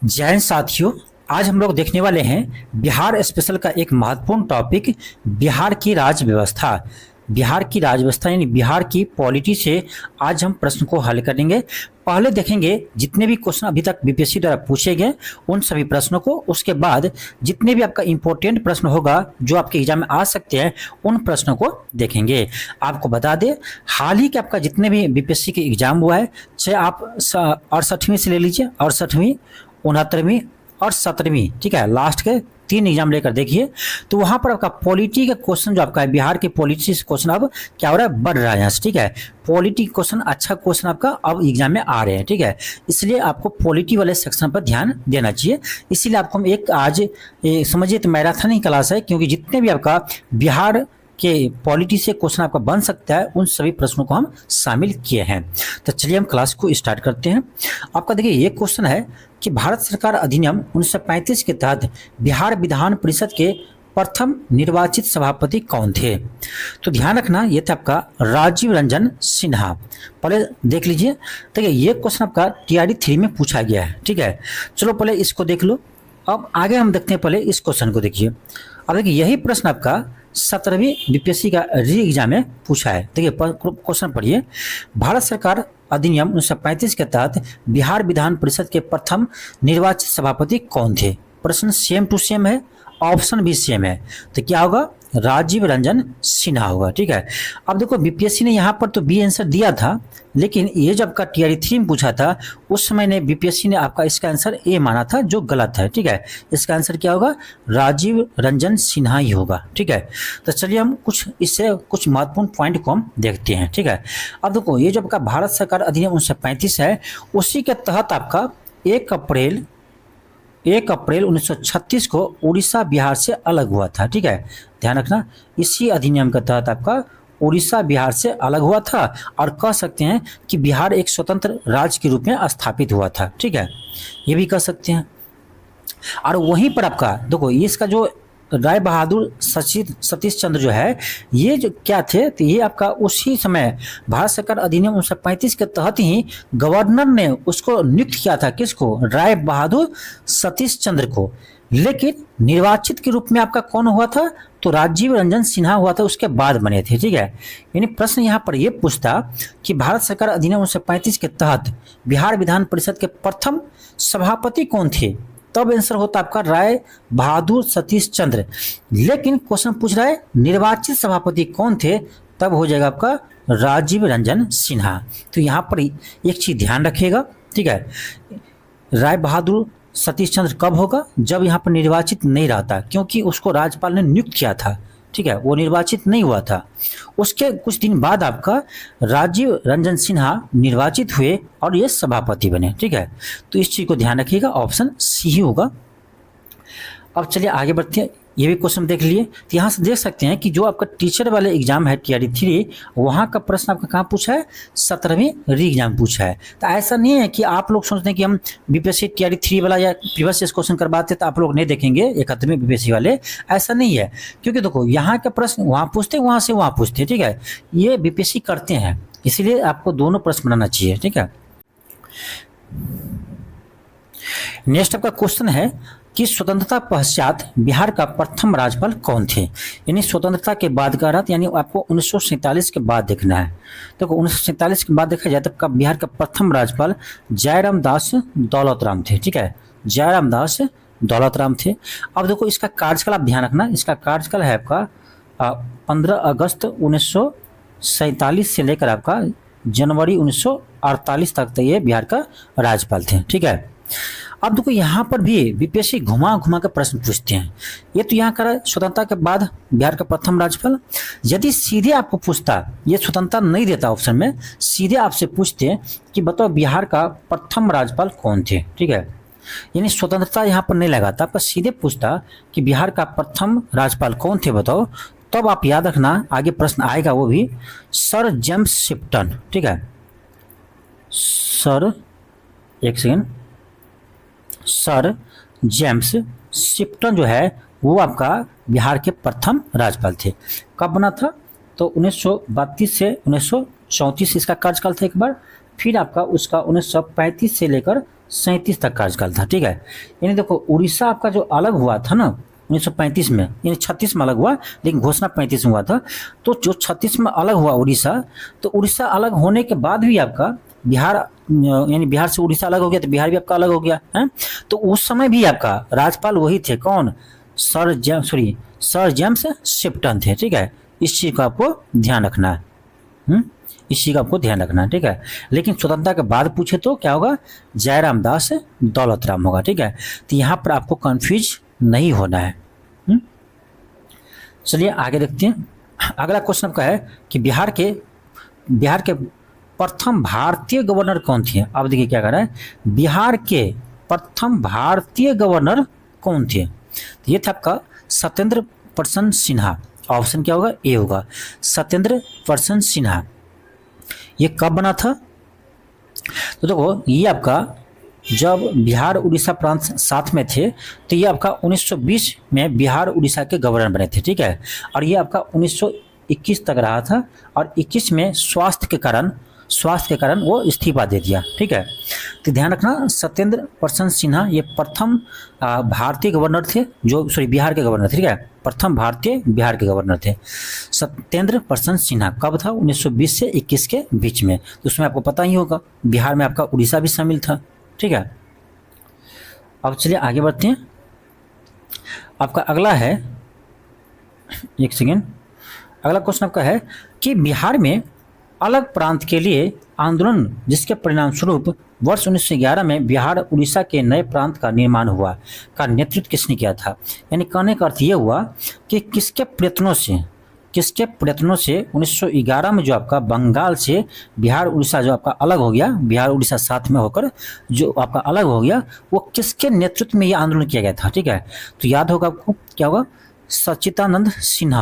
जय हिंद साथियों। आज हम लोग देखने वाले हैं बिहार स्पेशल का एक महत्वपूर्ण टॉपिक, बिहार की राज्य व्यवस्था। बिहार की राज्य व्यवस्था यानी बिहार की पॉलिटी से आज हम प्रश्न को हल करेंगे। पहले देखेंगे जितने भी क्वेश्चन अभी तक बीपीएससी द्वारा पूछे गए उन सभी प्रश्नों को, उसके बाद जितने भी आपका इंपॉर्टेंट प्रश्न होगा जो आपके एग्जाम में आ सकते हैं उन प्रश्नों को देखेंगे। आपको बता दें, हाल ही के आपका जितने भी बीपीएससी के एग्जाम हुआ है, चाहे आप 68वीं से ले लीजिए, 68वीं, 69वीं और 17वीं, ठीक है, लास्ट के 3 एग्जाम लेकर देखिए, तो वहां पर आपका पॉलिटी का क्वेश्चन जो आपका है, बिहार के पॉलिटी से क्वेश्चन अब क्या हो रहा है, बढ़ रहा है यहाँ से, ठीक है। पॉलिटी क्वेश्चन, अच्छा क्वेश्चन आपका अब एग्जाम में आ रहे हैं, ठीक है। इसलिए आपको पॉलिटी वाले सेक्शन पर ध्यान देना चाहिए। इसीलिए आपको हम एक आज समझिए तो मैराथन ही क्लास है, क्योंकि जितने भी आपका बिहार के पॉलिटी से क्वेश्चन आपका बन सकता है उन सभी प्रश्नों को हम शामिल किए हैं। तो चलिए हम क्लास को स्टार्ट करते हैं। आपका देखिए ये क्वेश्चन है कि भारत सरकार अधिनियम 1935 के तहत बिहार विधान परिषद के प्रथम निर्वाचित सभापति कौन थे। तो ध्यान रखना, ये था आपका राजीव रंजन सिन्हा। पहले देख लीजिए, देखिए ये क्वेश्चन आपका TRD 3 में पूछा गया है, ठीक है। चलो पहले इसको देख लो, अब आगे हम देखते हैं। पहले इस क्वेश्चन को देखिए। अब देखिए यही प्रश्न आपका 17वीं बीपीएससी का री एग्जाम में पूछा है। देखिए क्वेश्चन पढ़िए, भारत सरकार अधिनियम 1935 के तहत बिहार विधान परिषद के प्रथम निर्वाचित सभापति कौन थे। प्रश्न सेम टू सेम है, ऑप्शन भी सेम है, तो क्या होगा, राजीव रंजन सिन्हा होगा, ठीक है। अब देखो बीपीएससी ने यहाँ पर तो बी आंसर दिया था, लेकिन ये जब का TRD 3 में पूछा था उस समय ने बीपीएससी ने आपका इसका आंसर ए माना था, जो गलत है, ठीक है। इसका आंसर क्या होगा, राजीव रंजन सिन्हा ही होगा, ठीक है। तो चलिए हम इससे कुछ महत्वपूर्ण पॉइंट को हम देखते हैं, ठीक है। अब देखो ये जब का भारत सरकार अधिनियम 1935 है, उसी के तहत आपका 1 अप्रैल 1936 को उड़ीसा बिहार से अलग हुआ था, ठीक है। ध्यान रखना, इसी अधिनियम के तहत आपका उड़ीसा बिहार से अलग हुआ था और कह सकते हैं कि बिहार एक स्वतंत्र राज्य के रूप में स्थापित हुआ था, ठीक है, ये भी कह सकते हैं। और वहीं पर आपका देखो इसका जो राय बहादुर सतीश चंद्र जो है, ये जो क्या थे, तो ये आपका उसी समय भारत सरकार अधिनियम 1935 के तहत ही गवर्नर ने उसको नियुक्त किया था, किसको, राय बहादुर सतीश चंद्र को। लेकिन निर्वाचित के रूप में आपका कौन हुआ था, तो राजीव रंजन सिन्हा हुआ था, उसके बाद बने थे, ठीक है। यानी प्रश्न यहाँ पर यह पूछता कि भारत सरकार अधिनियम 1935 के तहत बिहार विधान परिषद के प्रथम सभापति कौन थे, तब आंसर होता आपका राय बहादुर सतीश चंद्र। लेकिन क्वेश्चन पूछ रहा है निर्वाचित सभापति कौन थे, तब हो जाएगा आपका राजीव रंजन सिन्हा। तो यहाँ पर एक चीज ध्यान रखिएगा, ठीक है, राय बहादुर सतीश चंद्र कब होगा, जब यहाँ पर निर्वाचित नहीं रहता, क्योंकि उसको राज्यपाल ने नियुक्त किया था, ठीक है, वो निर्वाचित नहीं हुआ था। उसके कुछ दिन बाद आपका राजीव रंजन सिन्हा निर्वाचित हुए और ये सभापति बने, ठीक है। तो इस चीज को ध्यान रखिएगा, ऑप्शन सी ही होगा। अब चलिए आगे बढ़ते हैं, ये भी क्वेश्चन देख लिए। तो यहाँ से देख सकते हैं कि जो आपका टीचर वाले एग्जाम है TRD 3, वहाँ का प्रश्न आपका कहाँ पूछा है, 17वीं री एग्जाम पूछा है। तो ऐसा नहीं है कि आप लोग सोचते हैं कि हम बीपीएससी TRD 3 वाला या प्रीवियस क्वेश्चन करवाते तो आप लोग नहीं देखेंगे 71वीं बीपीएससी वाले, ऐसा नहीं है। क्योंकि देखो यहाँ का प्रश्न वहाँ पूछते, वहाँ से वहाँ पूछते, ठीक है, ये बीपीएससी करते हैं, इसीलिए आपको दोनों प्रश्न बनाना चाहिए, ठीक है। नेक्स्ट आपका क्वेश्चन है कि स्वतंत्रता पश्चात बिहार का प्रथम राज्यपाल कौन थे। यानी स्वतंत्रता के बाद का अर्थ, यानी आपको 1947 के बाद देखना है। देखो 1947 के बाद देखा जाए तब का बिहार का प्रथम राज्यपाल जयराम दास दौलतराम थे, ठीक है, जयराम दास दौलतराम थे। अब देखो इसका कार्यकाल आप ध्यान रखना, इसका कार्यकाल है आपका 15 अगस्त 1947 से लेकर आपका जनवरी 1948 तक ये बिहार का राज्यपाल थे, ठीक है। अब देखो यहाँ पर भी बीपीएससी घुमा घुमा कर प्रश्न पूछते हैं। ये तो यहाँ का स्वतंत्रता के बाद बिहार का प्रथम राज्यपाल। यदि सीधे आपको पूछता, ये स्वतंत्रता नहीं देता ऑप्शन में, सीधे आपसे पूछते कि बताओ बिहार का प्रथम राज्यपाल कौन थे, ठीक है, यानी स्वतंत्रता यहाँ पर नहीं लगाता, आपका सीधे पूछता कि बिहार का प्रथम राज्यपाल कौन थे बताओ, तब आप याद रखना आगे प्रश्न आएगा, वो भी सर जेम्स शिप्टन, ठीक है, सर, एक सेकेंड, सर जेम्स शिप्टन जो है वो आपका बिहार के प्रथम राज्यपाल थे। कब बना था, तो 1932 से 1934 इसका कार्यकाल था एक बार, फिर आपका उसका 1935 से लेकर 37 तक कार्यकाल था, ठीक है। यानी देखो उड़ीसा आपका जो अलग हुआ था ना 1935 में, यानी 36 में अलग हुआ, लेकिन घोषणा 35 में हुआ था। तो जो 36 में अलग हुआ उड़ीसा, तो उड़ीसा अलग होने के बाद भी आपका बिहार, यानी बिहार से उड़ीसा अलग हो गया तो बिहार भी आपका अलग हो गया है। तो उस समय भी आपका राज्यपाल वही थे, कौन? सर जेम्स शिप्टन थे, ठीक है। इस चीज का आपको ध्यान रखना है, इस चीज का आपको ध्यान रखना है, ठीक है। लेकिन स्वतंत्रता के बाद पूछे तो क्या होगा? जयराम दास दौलत राम होगा, ठीक है। तो यहाँ पर आपको कंफ्यूज नहीं होना है। चलिए आगे देखते हैं। अगला क्वेश्चन आपका है कि बिहार के प्रथम भारतीय गवर्नर कौन थे? अब देखिए क्या कर रहा है, बिहार के प्रथम भारतीय गवर्नर कौन थे? तो ये था आपका सत्येंद्र प्रसन्न सिन्हा। ऑप्शन क्या होगा? ए होगा, सत्येंद्र प्रसन्न सिन्हा। ये कब बना था? तो देखो ये आपका जब बिहार उड़ीसा प्रांत साथ में थे, तो ये आपका 1920 में बिहार उड़ीसा के गवर्नर बने थे, ठीक है। और ये आपका 1921 तक रहा था, और 21 में स्वास्थ्य के कारण वो इस्तीफा दे दिया, ठीक है। तो ध्यान रखना, सत्येंद्र प्रसन्न सिन्हा ये प्रथम भारतीय गवर्नर थे, बिहार के गवर्नर थे, ठीक है। प्रथम भारतीय बिहार के गवर्नर थे सत्येंद्र प्रसन्न सिन्हा। कब था? 1920 से 21 के बीच में। तो उसमें आपको पता ही होगा बिहार में आपका उड़ीसा भी शामिल था, ठीक है। अब चलिए आगे बढ़ते हैं। आपका अगला है, एक सेकेंड, अगला क्वेश्चन आपका है कि बिहार में अलग प्रांत के लिए आंदोलन जिसके परिणाम स्वरूप वर्ष 1911 में बिहार उड़ीसा के नए प्रांत का निर्माण हुआ, का नेतृत्व किसने किया था? यानी कहने का अर्थ ये हुआ कि किसके प्रयत्नों से 1911 में जो आपका बंगाल से बिहार उड़ीसा जो आपका अलग हो गया, बिहार उड़ीसा साथ में होकर जो आपका अलग हो गया, वो किसके नेतृत्व में ये आंदोलन किया गया था, ठीक है। तो याद होगा आपको, क्या होगा? सच्चिदानंद सिन्हा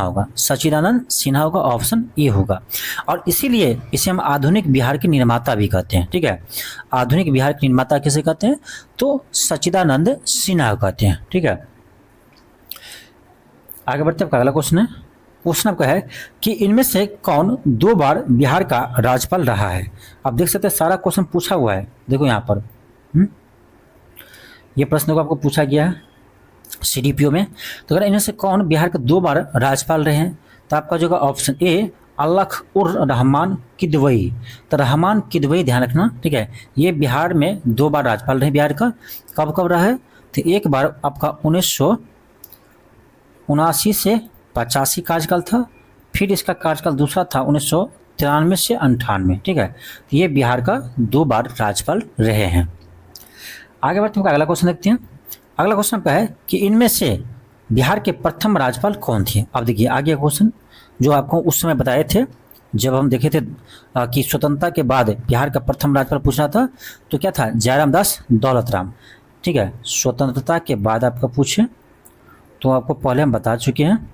होगा, ऑप्शन ए होगा। और इसीलिए इसे हम आधुनिक बिहार के निर्माता भी कहते हैं, ठीक है। आधुनिक बिहार के निर्माता किसे कहते हैं? तो सच्चिदानंद सिन्हा कहते हैं, ठीक है। आगे बढ़ते हैं। अगला क्वेश्चन आपका है कि इनमें से कौन 2 बार बिहार का राज्यपाल रहा है? आप देख सकते हैं सारा क्वेश्चन पूछा हुआ है, देखो यहाँ पर ये प्रश्न को आपको पूछा गया है CDPO में। तो अगर इनमें से कौन बिहार के 2 बार राज्यपाल रहे हैं, तो आपका जो ऑप्शन ए अलख उर रहमान किदवई। तो रहमान किदवई ध्यान रखना, ठीक है। ये बिहार में 2 बार राज्यपाल रहे बिहार का। कब कब रहा है? तो एक बार आपका 1979 से 85 कार्यकाल था, फिर इसका कार्यकाल दूसरा था 1993 से 98, ठीक है। तो ये बिहार का 2 बार राज्यपाल रहे हैं। आगे बढ़ते हैं, अगला क्वेश्चन देखते हैं। अगला क्वेश्चन आपका है कि इनमें से बिहार के प्रथम राज्यपाल कौन थे? अब देखिए आगे क्वेश्चन जो आपको उस समय बताए थे, जब हम देखे थे कि स्वतंत्रता के बाद बिहार का प्रथम राज्यपाल पूछना था, तो क्या था? जयराम दास दौलत राम, ठीक है। स्वतंत्रता के बाद आपका पूछे तो आपको पहले हम बता चुके हैं,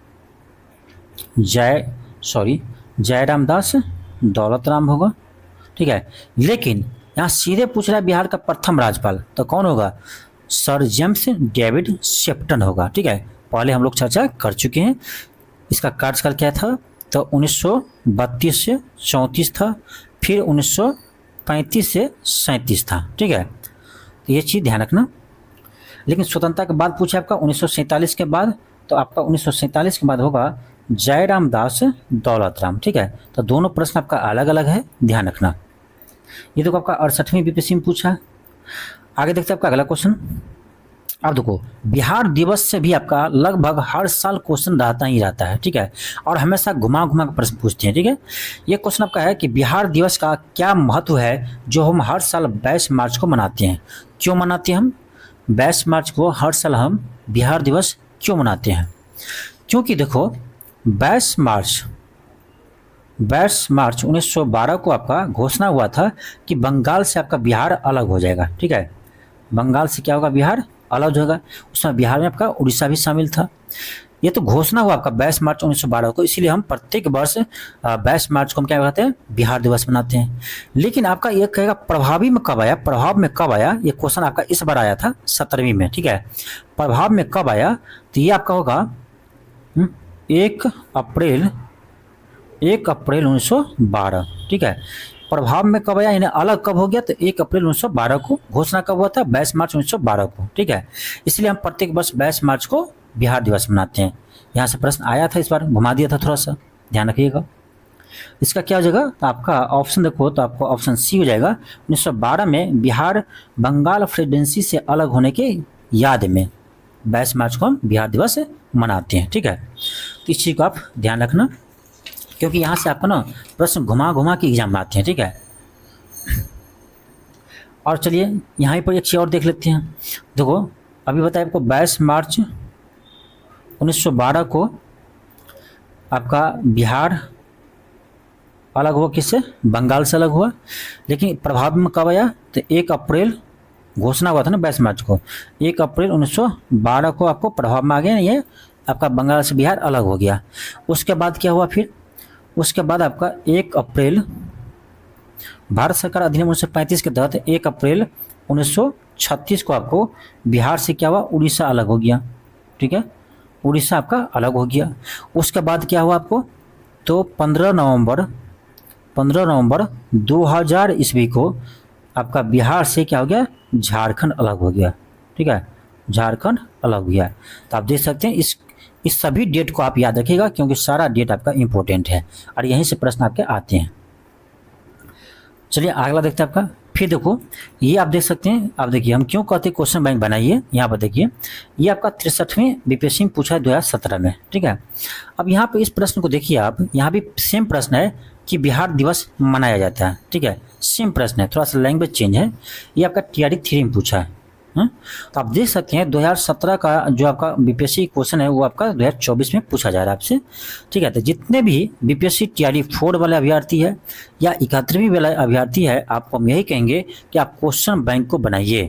जयराम दास दौलत राम होगा, ठीक है। लेकिन यहाँ सीधे पूछ रहा है बिहार का प्रथम राज्यपाल, तो कौन होगा? सर जेम्स डेविड शिप्टन होगा, ठीक है। पहले हम लोग चर्चा कर चुके हैं। इसका कार्यकाल क्या था? तो 1932 से 34 था, फिर 1935 से 37 था, ठीक है। तो ये चीज़ ध्यान रखना। लेकिन स्वतंत्रता के बाद पूछा आपका 1947 के बाद, तो आपका 1947 के बाद होगा जयराम दास दौलत राम, ठीक है। तो दोनों प्रश्न आपका अलग अलग है, ध्यान रखना। ये देखो आपका 68वीं BPSC में पूछा। आगे देखते हैं आपका अगला क्वेश्चन। अब देखो बिहार दिवस से भी आपका लगभग हर साल क्वेश्चन रहता है, ठीक है। और हमेशा घुमा घुमा कर प्रश्न पूछते हैं, ठीक है। ये क्वेश्चन आपका है कि बिहार दिवस का क्या महत्व है जो हम हर साल 22 मार्च को मनाते हैं? क्यों मनाते हैं हम 22 मार्च को? हर साल हम बिहार दिवस क्यों मनाते हैं? क्योंकि देखो 22 मार्च 1912 को आपका घोषणा हुआ था कि बंगाल से आपका बिहार अलग हो जाएगा, ठीक है। बंगाल से क्या होगा? बिहार अलग होगा। उसमें बिहार में आपका उड़ीसा भी शामिल था। ये तो घोषणा हुआ आपका 22 मार्च 1912 को, इसीलिए हम प्रत्येक वर्ष 22 मार्च को हम क्या कहते हैं? बिहार दिवस मनाते हैं। लेकिन आपका ये कहेगा प्रभाव में कब आया? ये क्वेश्चन आपका इस बार आया था 17वीं में, ठीक है। प्रभाव में कब आया? तो ये आपका होगा 1 अप्रैल 1912, ठीक है। प्रभाव में कब आया, यानी अलग कब हो गया, तो 1 अप्रैल 1912 को। घोषणा कब हुआ था, 22 मार्च 1912 को। ठीक है, इसलिए हम प्रत्येक वर्ष 22 मार्च को बिहार दिवस मनाते हैं। यहाँ से प्रश्न आया था, इस बार घुमा दिया था, थोड़ा सा ध्यान रखिएगा। इसका क्या हो जाएगा, तो आपका ऑप्शन देखो तो आपको ऑप्शन सी हो जाएगा। 1912 में बिहार बंगाल प्रेसिडेंसी से अलग होने के याद में 22 मार्च को हम बिहार दिवस मनाते हैं। ठीक है, तो इस चीज़ को आप ध्यान रखना, क्योंकि यहाँ से आपका ना प्रश्न घुमा घुमा के एग्जाम में आते हैं। ठीक है, और चलिए यहाँ पर एक चीज़ और देख लेते हैं। देखो अभी बताया आपको 22 मार्च 1912 को आपका बिहार अलग हुआ, किससे, बंगाल से अलग हुआ। लेकिन प्रभाव में कब आया, तो 1 अप्रैल घोषणा हुआ था ना 22 मार्च को, 1 अप्रैल 1912 को आपको प्रभाव में आ गया, ये आपका बंगाल से बिहार अलग हो गया। उसके बाद क्या हुआ फिर, उसके बाद आपका 1 अप्रैल भारत सरकार अधिनियम 1935 के तहत 1 अप्रैल 1936 को आपको बिहार से क्या हुआ, उड़ीसा अलग हो गया। ठीक है, उड़ीसा आपका अलग हो गया। उसके बाद क्या हुआ आपको, तो 15 नवंबर 2000 ईस्वी को आपका बिहार से क्या हो गया, झारखंड अलग हो गया। ठीक है, झारखंड अलग हो गया। तो आप देख सकते हैं इस सभी डेट को आप याद रखिएगा, क्योंकि सारा डेट आपका इंपॉर्टेंट है और यहीं से प्रश्न आपके आते हैं। चलिए अगला देखते हैं आपका। फिर देखो ये आप देख सकते हैं, आप देखिए हम क्यों कहते हैं क्वेश्चन बैंक बनाइए। यहाँ पर देखिए ये आपका 63वें बीपीएससी में पूछा है 2017 में। ठीक है, अब यहाँ पे इस प्रश्न को देखिए आप, यहाँ भी सेम प्रश्न है कि बिहार दिवस मनाया जाता है। ठीक है, सेम प्रश्न है, थोड़ा सा लैंग्वेज चेंज है। ये आपका टीआरडी 3 में पूछा है। तो आप देख सकते हैं 2017 का जो आपका बीपीएससी क्वेश्चन है वो आपका 2024 में पूछा जा रहा है आपसे। ठीक है, तो जितने भी बीपीएससी टीआरडी 4 वाले अभ्यर्थी है या 71वीं वाला अभ्यर्थी है, आपको हम यही कहेंगे कि आप क्वेश्चन बैंक को बनाइए,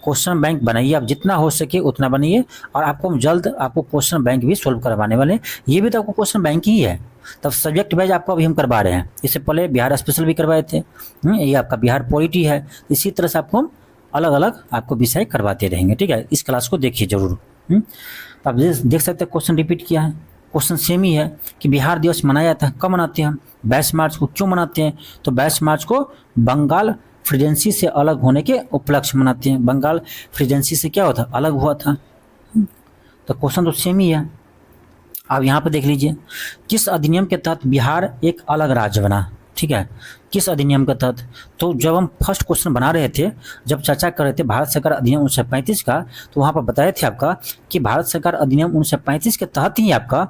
क्वेश्चन बैंक बनाइए, आप जितना हो सके उतना बनाइए। और आपको हम जल्द आपको क्वेश्चन बैंक भी सोल्व करवाने वाले हैं। ये भी तो आपको क्वेश्चन बैंक ही है, तब सब्जेक्ट वाइज आपको अभी हम करवा रहे हैं। इससे पहले बिहार स्पेशल भी करवाए थे, ये आपका बिहार पॉलिटी है। इसी तरह से आपको हम अलग अलग आपको विषय करवाते रहेंगे। ठीक है, इस क्लास को देखिए जरूर। आप देख सकते हैं क्वेश्चन रिपीट किया है, क्वेश्चन सेम ही है कि बिहार दिवस मनाया जाता है, कब मनाते हैं हम, 22 मार्च को। क्यों मनाते हैं, तो 22 मार्च को बंगाल प्रेसिडेंसी से अलग होने के उपलक्ष्य मनाते हैं। बंगाल प्रेसिडेंसी से क्या होता, अलग हुआ था। तो क्वेश्चन तो सेम ही है। आप यहाँ पर देख लीजिए, किस अधिनियम के तहत बिहार एक अलग राज्य बना। ठीक है, किस अधिनियम के तहत, तो जब हम फर्स्ट क्वेश्चन बना रहे थे, जब चर्चा कर रहे थे भारत सरकार अधिनियम 1935 का, तो वहाँ पर बताए थे आपका कि भारत सरकार अधिनियम 1935 के तहत ही आपका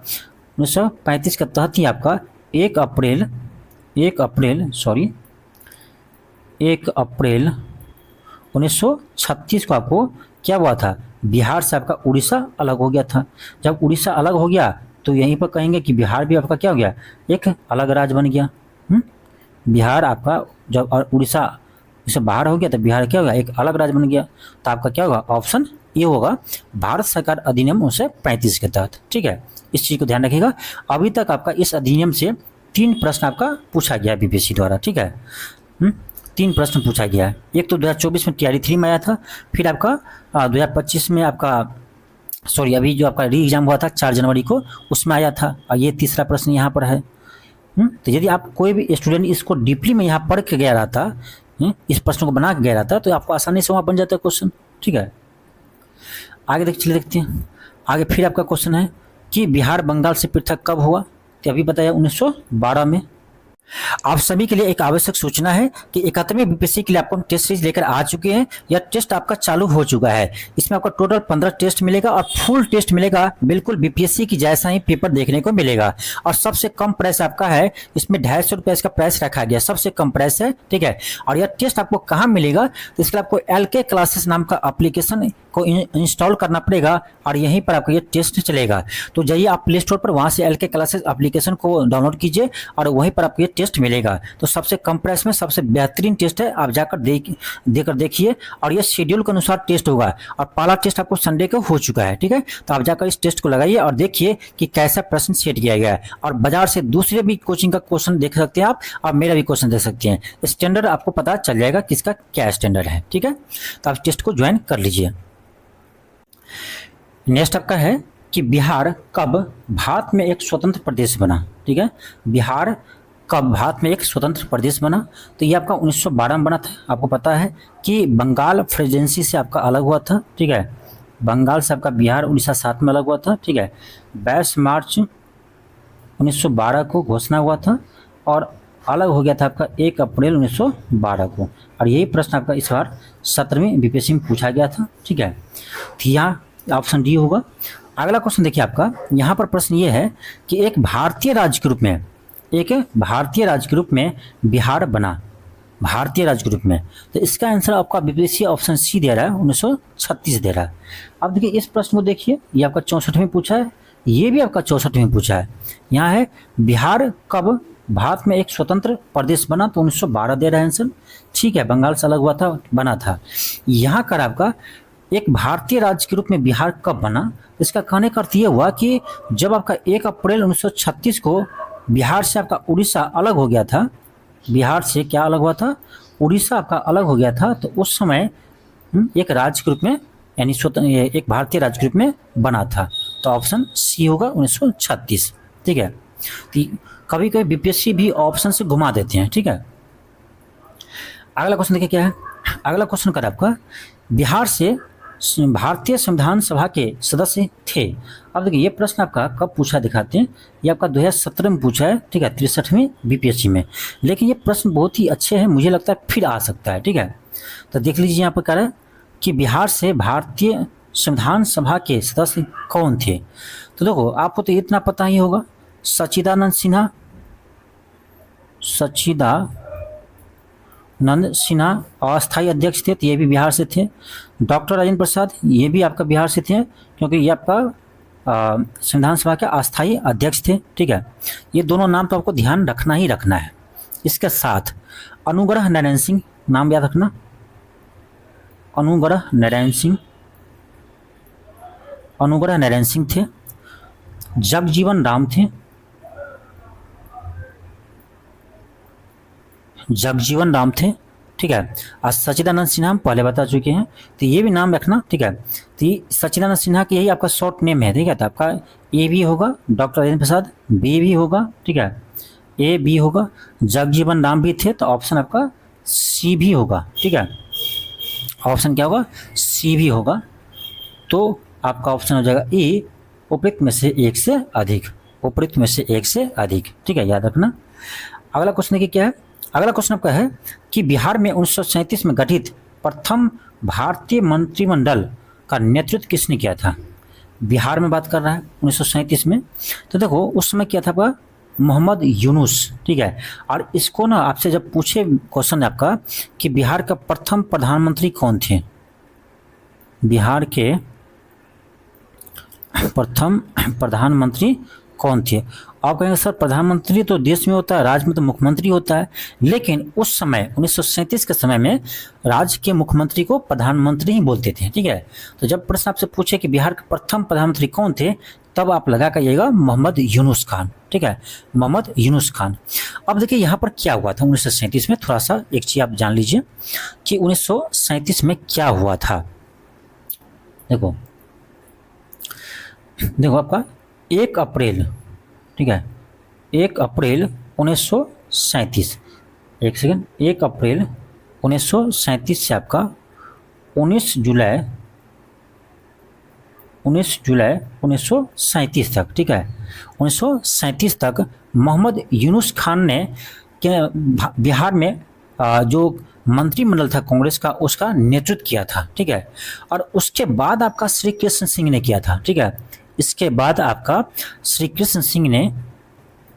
1935 के तहत ही आपका 1 अप्रैल 1936 को आपको क्या हुआ था, बिहार से आपका उड़ीसा अलग हो गया था। जब उड़ीसा अलग हो गया तो यहीं पर कहेंगे कि बिहार भी आपका क्या हो गया, एक अलग राज्य बन गया। बिहार आपका जब उड़ीसा इससे बाहर हो गया तो बिहार क्या होगा, एक अलग राज्य बन गया। तो आपका क्या होगा, ऑप्शन ये होगा, भारत सरकार अधिनियम 1935 के तहत। ठीक है, इस चीज़ को ध्यान रखिएगा। अभी तक आपका इस अधिनियम से 3 प्रश्न आपका पूछा गया है बीपीएससी द्वारा। ठीक है, 3 प्रश्न पूछा गया है। एक तो 2024 में टीआरडी 3 में आया था, फिर आपका 2025 में आपका अभी जो आपका री एग्जाम हुआ था 4 जनवरी को, उसमें आया था। और ये तीसरा प्रश्न यहाँ पर है। तो यदि आप कोई भी स्टूडेंट इसको डीपली में यहाँ पढ़ के गया रहता, इस प्रश्न को बना के गया रहता, तो आपको आसानी से वहाँ बन जाता है क्वेश्चन। ठीक है, आगे देखते हैं। आगे फिर आपका क्वेश्चन है कि बिहार बंगाल से पृथक कब हुआ, तो अभी बताया 1912 में। आप सभी के लिए एक आवश्यक सूचना है कि 71वें बीपीएससी के लिए आपको हम टेस्ट सीरीज लेकर आ चुके हैं। यह टेस्ट आपका चालू हो चुका है। इसमें आपको टोटल 15 टेस्ट मिलेगा और फुल टेस्ट मिलेगा, बिल्कुल बीपीएससी की जैसा ही पेपर देखने को मिलेगा। और सबसे कम प्राइस आपका है, इसमें 250 रुपये इसका प्राइस रखा गया, सबसे कम प्राइस है। ठीक है, और यह टेस्ट आपको कहाँ मिलेगा, तो इसके लिए आपको LK क्लासेस नाम का एप्लीकेशन को इंस्टॉल करना पड़ेगा और यहीं पर आपको ये टेस्ट चलेगा। तो जाइए आप प्ले स्टोर पर, वहाँ से LK क्लासेस एप्लीकेशन को डाउनलोड कीजिए और वहीं पर आपको ये टेस्ट मिलेगा। तो सबसे कम प्राइस में सबसे बेहतरीन टेस्ट है, आप जाकर देकर देखिए। और ये शेड्यूल के अनुसार टेस्ट होगा और पहला टेस्ट आपको संडे को हो चुका है। ठीक है, तो आप जाकर इस टेस्ट को लगाइए और देखिए कि कैसा प्रश्न सेट किया गया है। और बाजार से दूसरे भी कोचिंग का क्वेश्चन देख सकते हैं आप, और मेरा भी क्वेश्चन देख सकते हैं। स्टैंडर्ड आपको पता चल जाएगा किसका क्या स्टैंडर्ड है। ठीक है, तो आप टेस्ट को ज्वाइन कर लीजिए। नेक्स्ट आपका है कि बिहार कब भारत में एक स्वतंत्र प्रदेश बना। ठीक है, बिहार कब भारत में एक स्वतंत्र प्रदेश बना? तो ये आपका 1912 में बना था। आपको पता है कि बंगाल प्रेसिडेंसी से आपका अलग हुआ था, ठीक है। बंगाल से आपका बिहार 1907 में अलग हुआ था, ठीक है। 22 मार्च 1912 को घोषणा हुआ था और अलग हो गया था आपका 1 अप्रैल 1912 को। और यही प्रश्न आपका इस बार 17वीं बीपीएससी में पूछा गया था, ठीक है। तो यहाँ ऑप्शन डी होगा। अगला क्वेश्चन देखिए आपका, यहाँ पर प्रश्न ये है कि एक भारतीय राज्य के रूप में बिहार बना, भारतीय राज्य के रूप में। तो इसका आंसर आपका बीपीएससी ऑप्शन सी दे रहा है, 1936 दे रहा है। अब देखिए इस प्रश्न को देखिए, ये आपका 64 में पूछा है, ये भी आपका 64 में पूछा है। यहाँ है बिहार कब भारत में एक स्वतंत्र प्रदेश बना? तो 1912 दे रहा है आंसर, ठीक है। बंगाल से अलग हुआ था, बना था। यहाँ कर आपका एक भारतीय राज्य के रूप में बिहार कब बना? इसका कहने का अर्थ ये हुआ कि जब आपका 1 अप्रैल 1936 को बिहार से आपका उड़ीसा अलग हो गया था, बिहार से क्या अलग हुआ था? उड़ीसा आपका अलग हो गया था। तो उस समय एक राज्य के रूप में, यानी एक भारतीय राज्य के रूप में बना था। तो ऑप्शन सी होगा 1936, ठीक है। तो कभी कभी बीपीएससी भी ऑप्शन से घुमा देते हैं, ठीक है। अगला क्वेश्चन देखिए क्या है। अगला क्वेश्चन कर आपका, बिहार से भारतीय संविधान सभा के सदस्य थे। अब देखिए ये प्रश्न आपका कब पूछा दिखाते हैं, ये आपका 2017 में पूछा है, ठीक है, 63वीं बीपीएससी में। लेकिन ये प्रश्न बहुत ही अच्छे हैं, मुझे लगता है फिर आ सकता है, ठीक है। तो देख लीजिए यहाँ पर कह रहा है कि बिहार से भारतीय संविधान सभा के सदस्य कौन थे। तो देखो आपको तो इतना पता ही होगा, सच्चिदानंद सिन्हा अस्थायी अध्यक्ष थे, तो ये भी बिहार से थे। डॉक्टर राजेंद्र प्रसाद, ये भी आपका बिहार से थे, क्योंकि ये आपका संविधान सभा के अस्थायी अध्यक्ष थे, ठीक है। ये दोनों नाम तो आपको ध्यान रखना ही रखना है। इसके साथ अनुग्रह नारायण सिंह, नाम याद रखना, अनुग्रह नारायण सिंह थे। जगजीवन राम थे, ठीक है। और सच्चिदानंद सिन्हा हम पहले बता चुके हैं, तो ये भी नाम रखना, ठीक है। तो सच्चिदानंद सिन्हा की यही आपका शॉर्ट नेम है, ठीक है। तो आपका ए भी होगा, डॉक्टर राजेंद्र प्रसाद बी भी होगा, ठीक है, ए बी होगा। जगजीवन राम भी थे, तो ऑप्शन आपका सी भी होगा, ठीक है। ऑप्शन क्या होगा? सी भी होगा। तो आपका ऑप्शन हो जाएगा ए, उपयुक्त में से एक से अधिक, उपयुक्त में से एक से अधिक, ठीक है, याद रखना। अगला क्वेश्चन देखिए क्या है। अगला क्वेश्चन आपका है कि बिहार में 1937 में गठित प्रथम भारतीय मंत्रिमंडल का नेतृत्व किसने किया था? बिहार में बात कर रहा है 1937 में। तो देखो उस समय क्या था आपका, मोहम्मद यूनुस, ठीक है। और इसको ना आपसे जब पूछे क्वेश्चन आपका कि बिहार का प्रथम प्रधानमंत्री कौन थे, बिहार के प्रथम प्रधानमंत्री कौन थे? आप कहेंगे सर प्रधानमंत्री तो देश में होता है, राज्य में तो मुख्यमंत्री होता है। लेकिन उस समय 1937 के समय में राज्य के मुख्यमंत्री को प्रधानमंत्री ही बोलते थे, ठीक है। तो जब प्रश्न आपसे पूछे कि बिहार के प्रथम प्रधानमंत्री कौन थे, तब आप लगा करिएगा मोहम्मद यूनुस खान, ठीक है, मोहम्मद यूनुस खान। अब देखिए यहाँ पर क्या हुआ था 1937 में, थोड़ा सा एक चीज आप जान लीजिए कि 1937 में क्या हुआ था। देखो आपका 1 अप्रैल, ठीक है, 1 अप्रैल 1937, एक सेकेंड, 1 अप्रैल 1937 से आपका 19 जुलाई 1937 तक, ठीक है, 1937 तक मोहम्मद यूनुस खान ने बिहार में जो मंत्रिमंडल था कांग्रेस का, उसका नेतृत्व किया था, ठीक है। और उसके बाद आपका श्री कृष्ण सिंह ने किया था, ठीक है। इसके बाद आपका श्री कृष्ण सिंह ने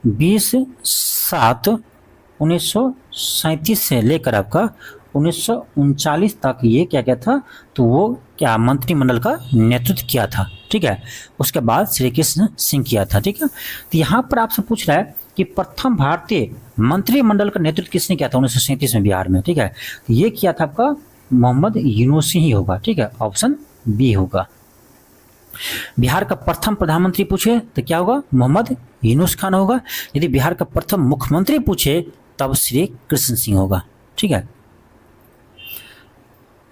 20/7/1937 से लेकर आपका 1939 तक ये क्या था, तो वो क्या मंत्रिमंडल का नेतृत्व किया था, ठीक है। उसके बाद श्री कृष्ण सिंह किया था, ठीक है। तो यहाँ पर आपसे पूछ रहा है कि प्रथम भारतीय मंत्रिमंडल का नेतृत्व किसने किया था 1937 में बिहार में, ठीक है। तो ये किया था आपका मोहम्मद यूनुस ही होगा, ठीक है, ऑप्शन बी होगा। बिहार का प्रथम प्रधानमंत्री पूछे तो क्या होगा, मोहम्मद यूनुस खान होगा। यदि बिहार का प्रथम मुख्यमंत्री पूछे तब श्री कृष्ण सिंह होगा, ठीक है।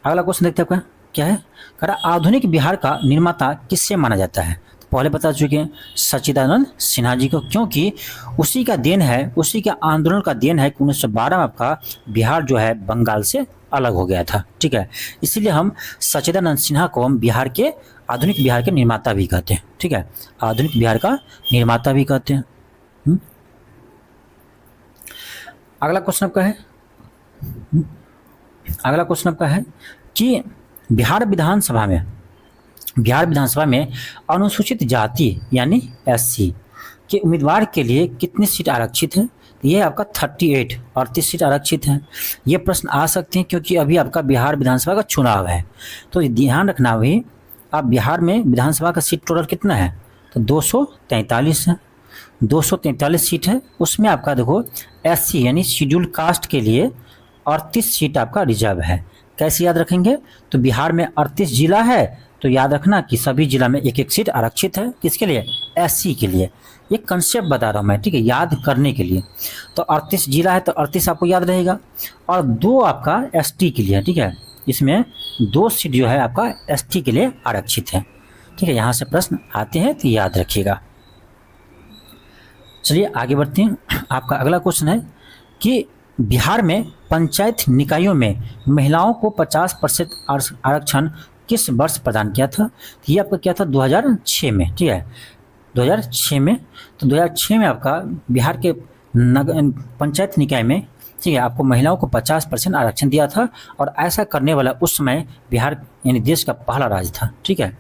अगला क्वेश्चन देखते हैं क्या है। कह रहा आधुनिक बिहार का निर्माता किससे माना जाता है? पहले बता चुके हैं, सच्चिदानंद सिन्हा जी को, क्योंकि उसी का देन है, उसी के आंदोलन का देन है कि 1912 में आपका बिहार जो है बंगाल से अलग हो गया था। ठीक है, इसीलिए हम सच्चिदानंद सिन्हा को हम बिहार के, आधुनिक बिहार के निर्माता भी कहते हैं। ठीक है, आधुनिक बिहार का निर्माता भी कहते हैं। अगला क्वेश्चन आपका है, अगला क्वेश्चन आपका है कि बिहार विधानसभा में अनुसूचित जाति यानी एससी के उम्मीदवार के लिए कितनी सीट आरक्षित है? ये आपका 38 सीट आरक्षित है। ये प्रश्न आ सकते हैं क्योंकि अभी आपका बिहार विधानसभा का चुनाव है, तो ध्यान रखना भाई, आप बिहार में विधानसभा का सीट टोटल कितना है? तो 243 है, 243 सीट है। उसमें आपका देखो एससी यानी शेड्यूल कास्ट के लिए 38 सीट आपका रिजर्व है। कैसे याद रखेंगे? तो बिहार में 38 जिला है, तो याद रखना कि सभी जिला में एक एक सीट आरक्षित है। किसके लिए? एससी के लिए। ये कंसेप्ट बता रहा हूँ मैं, ठीक है, याद करने के लिए। तो 38 जिला है तो 38 आपको याद रहेगा, और 2 आपका एसटी के लिए है। ठीक है, इसमें 2 सीट जो है आपका एसटी के लिए आरक्षित है। ठीक है, यहाँ से प्रश्न आते हैं तो याद रखिएगा। चलिए आगे बढ़ते हैं। आपका अगला क्वेश्चन है कि बिहार में पंचायत निकायों में महिलाओं को 50% आरक्षण किस वर्ष प्रदान किया था? तो ये आपका क्या था? 2006 में। ठीक है, 2006 में। तो 2006 में आपका बिहार के पंचायत निकाय में, ठीक है, आपको महिलाओं को 50% आरक्षण दिया था, और ऐसा करने वाला उस समय बिहार यानी देश का पहला राज्य था। ठीक है,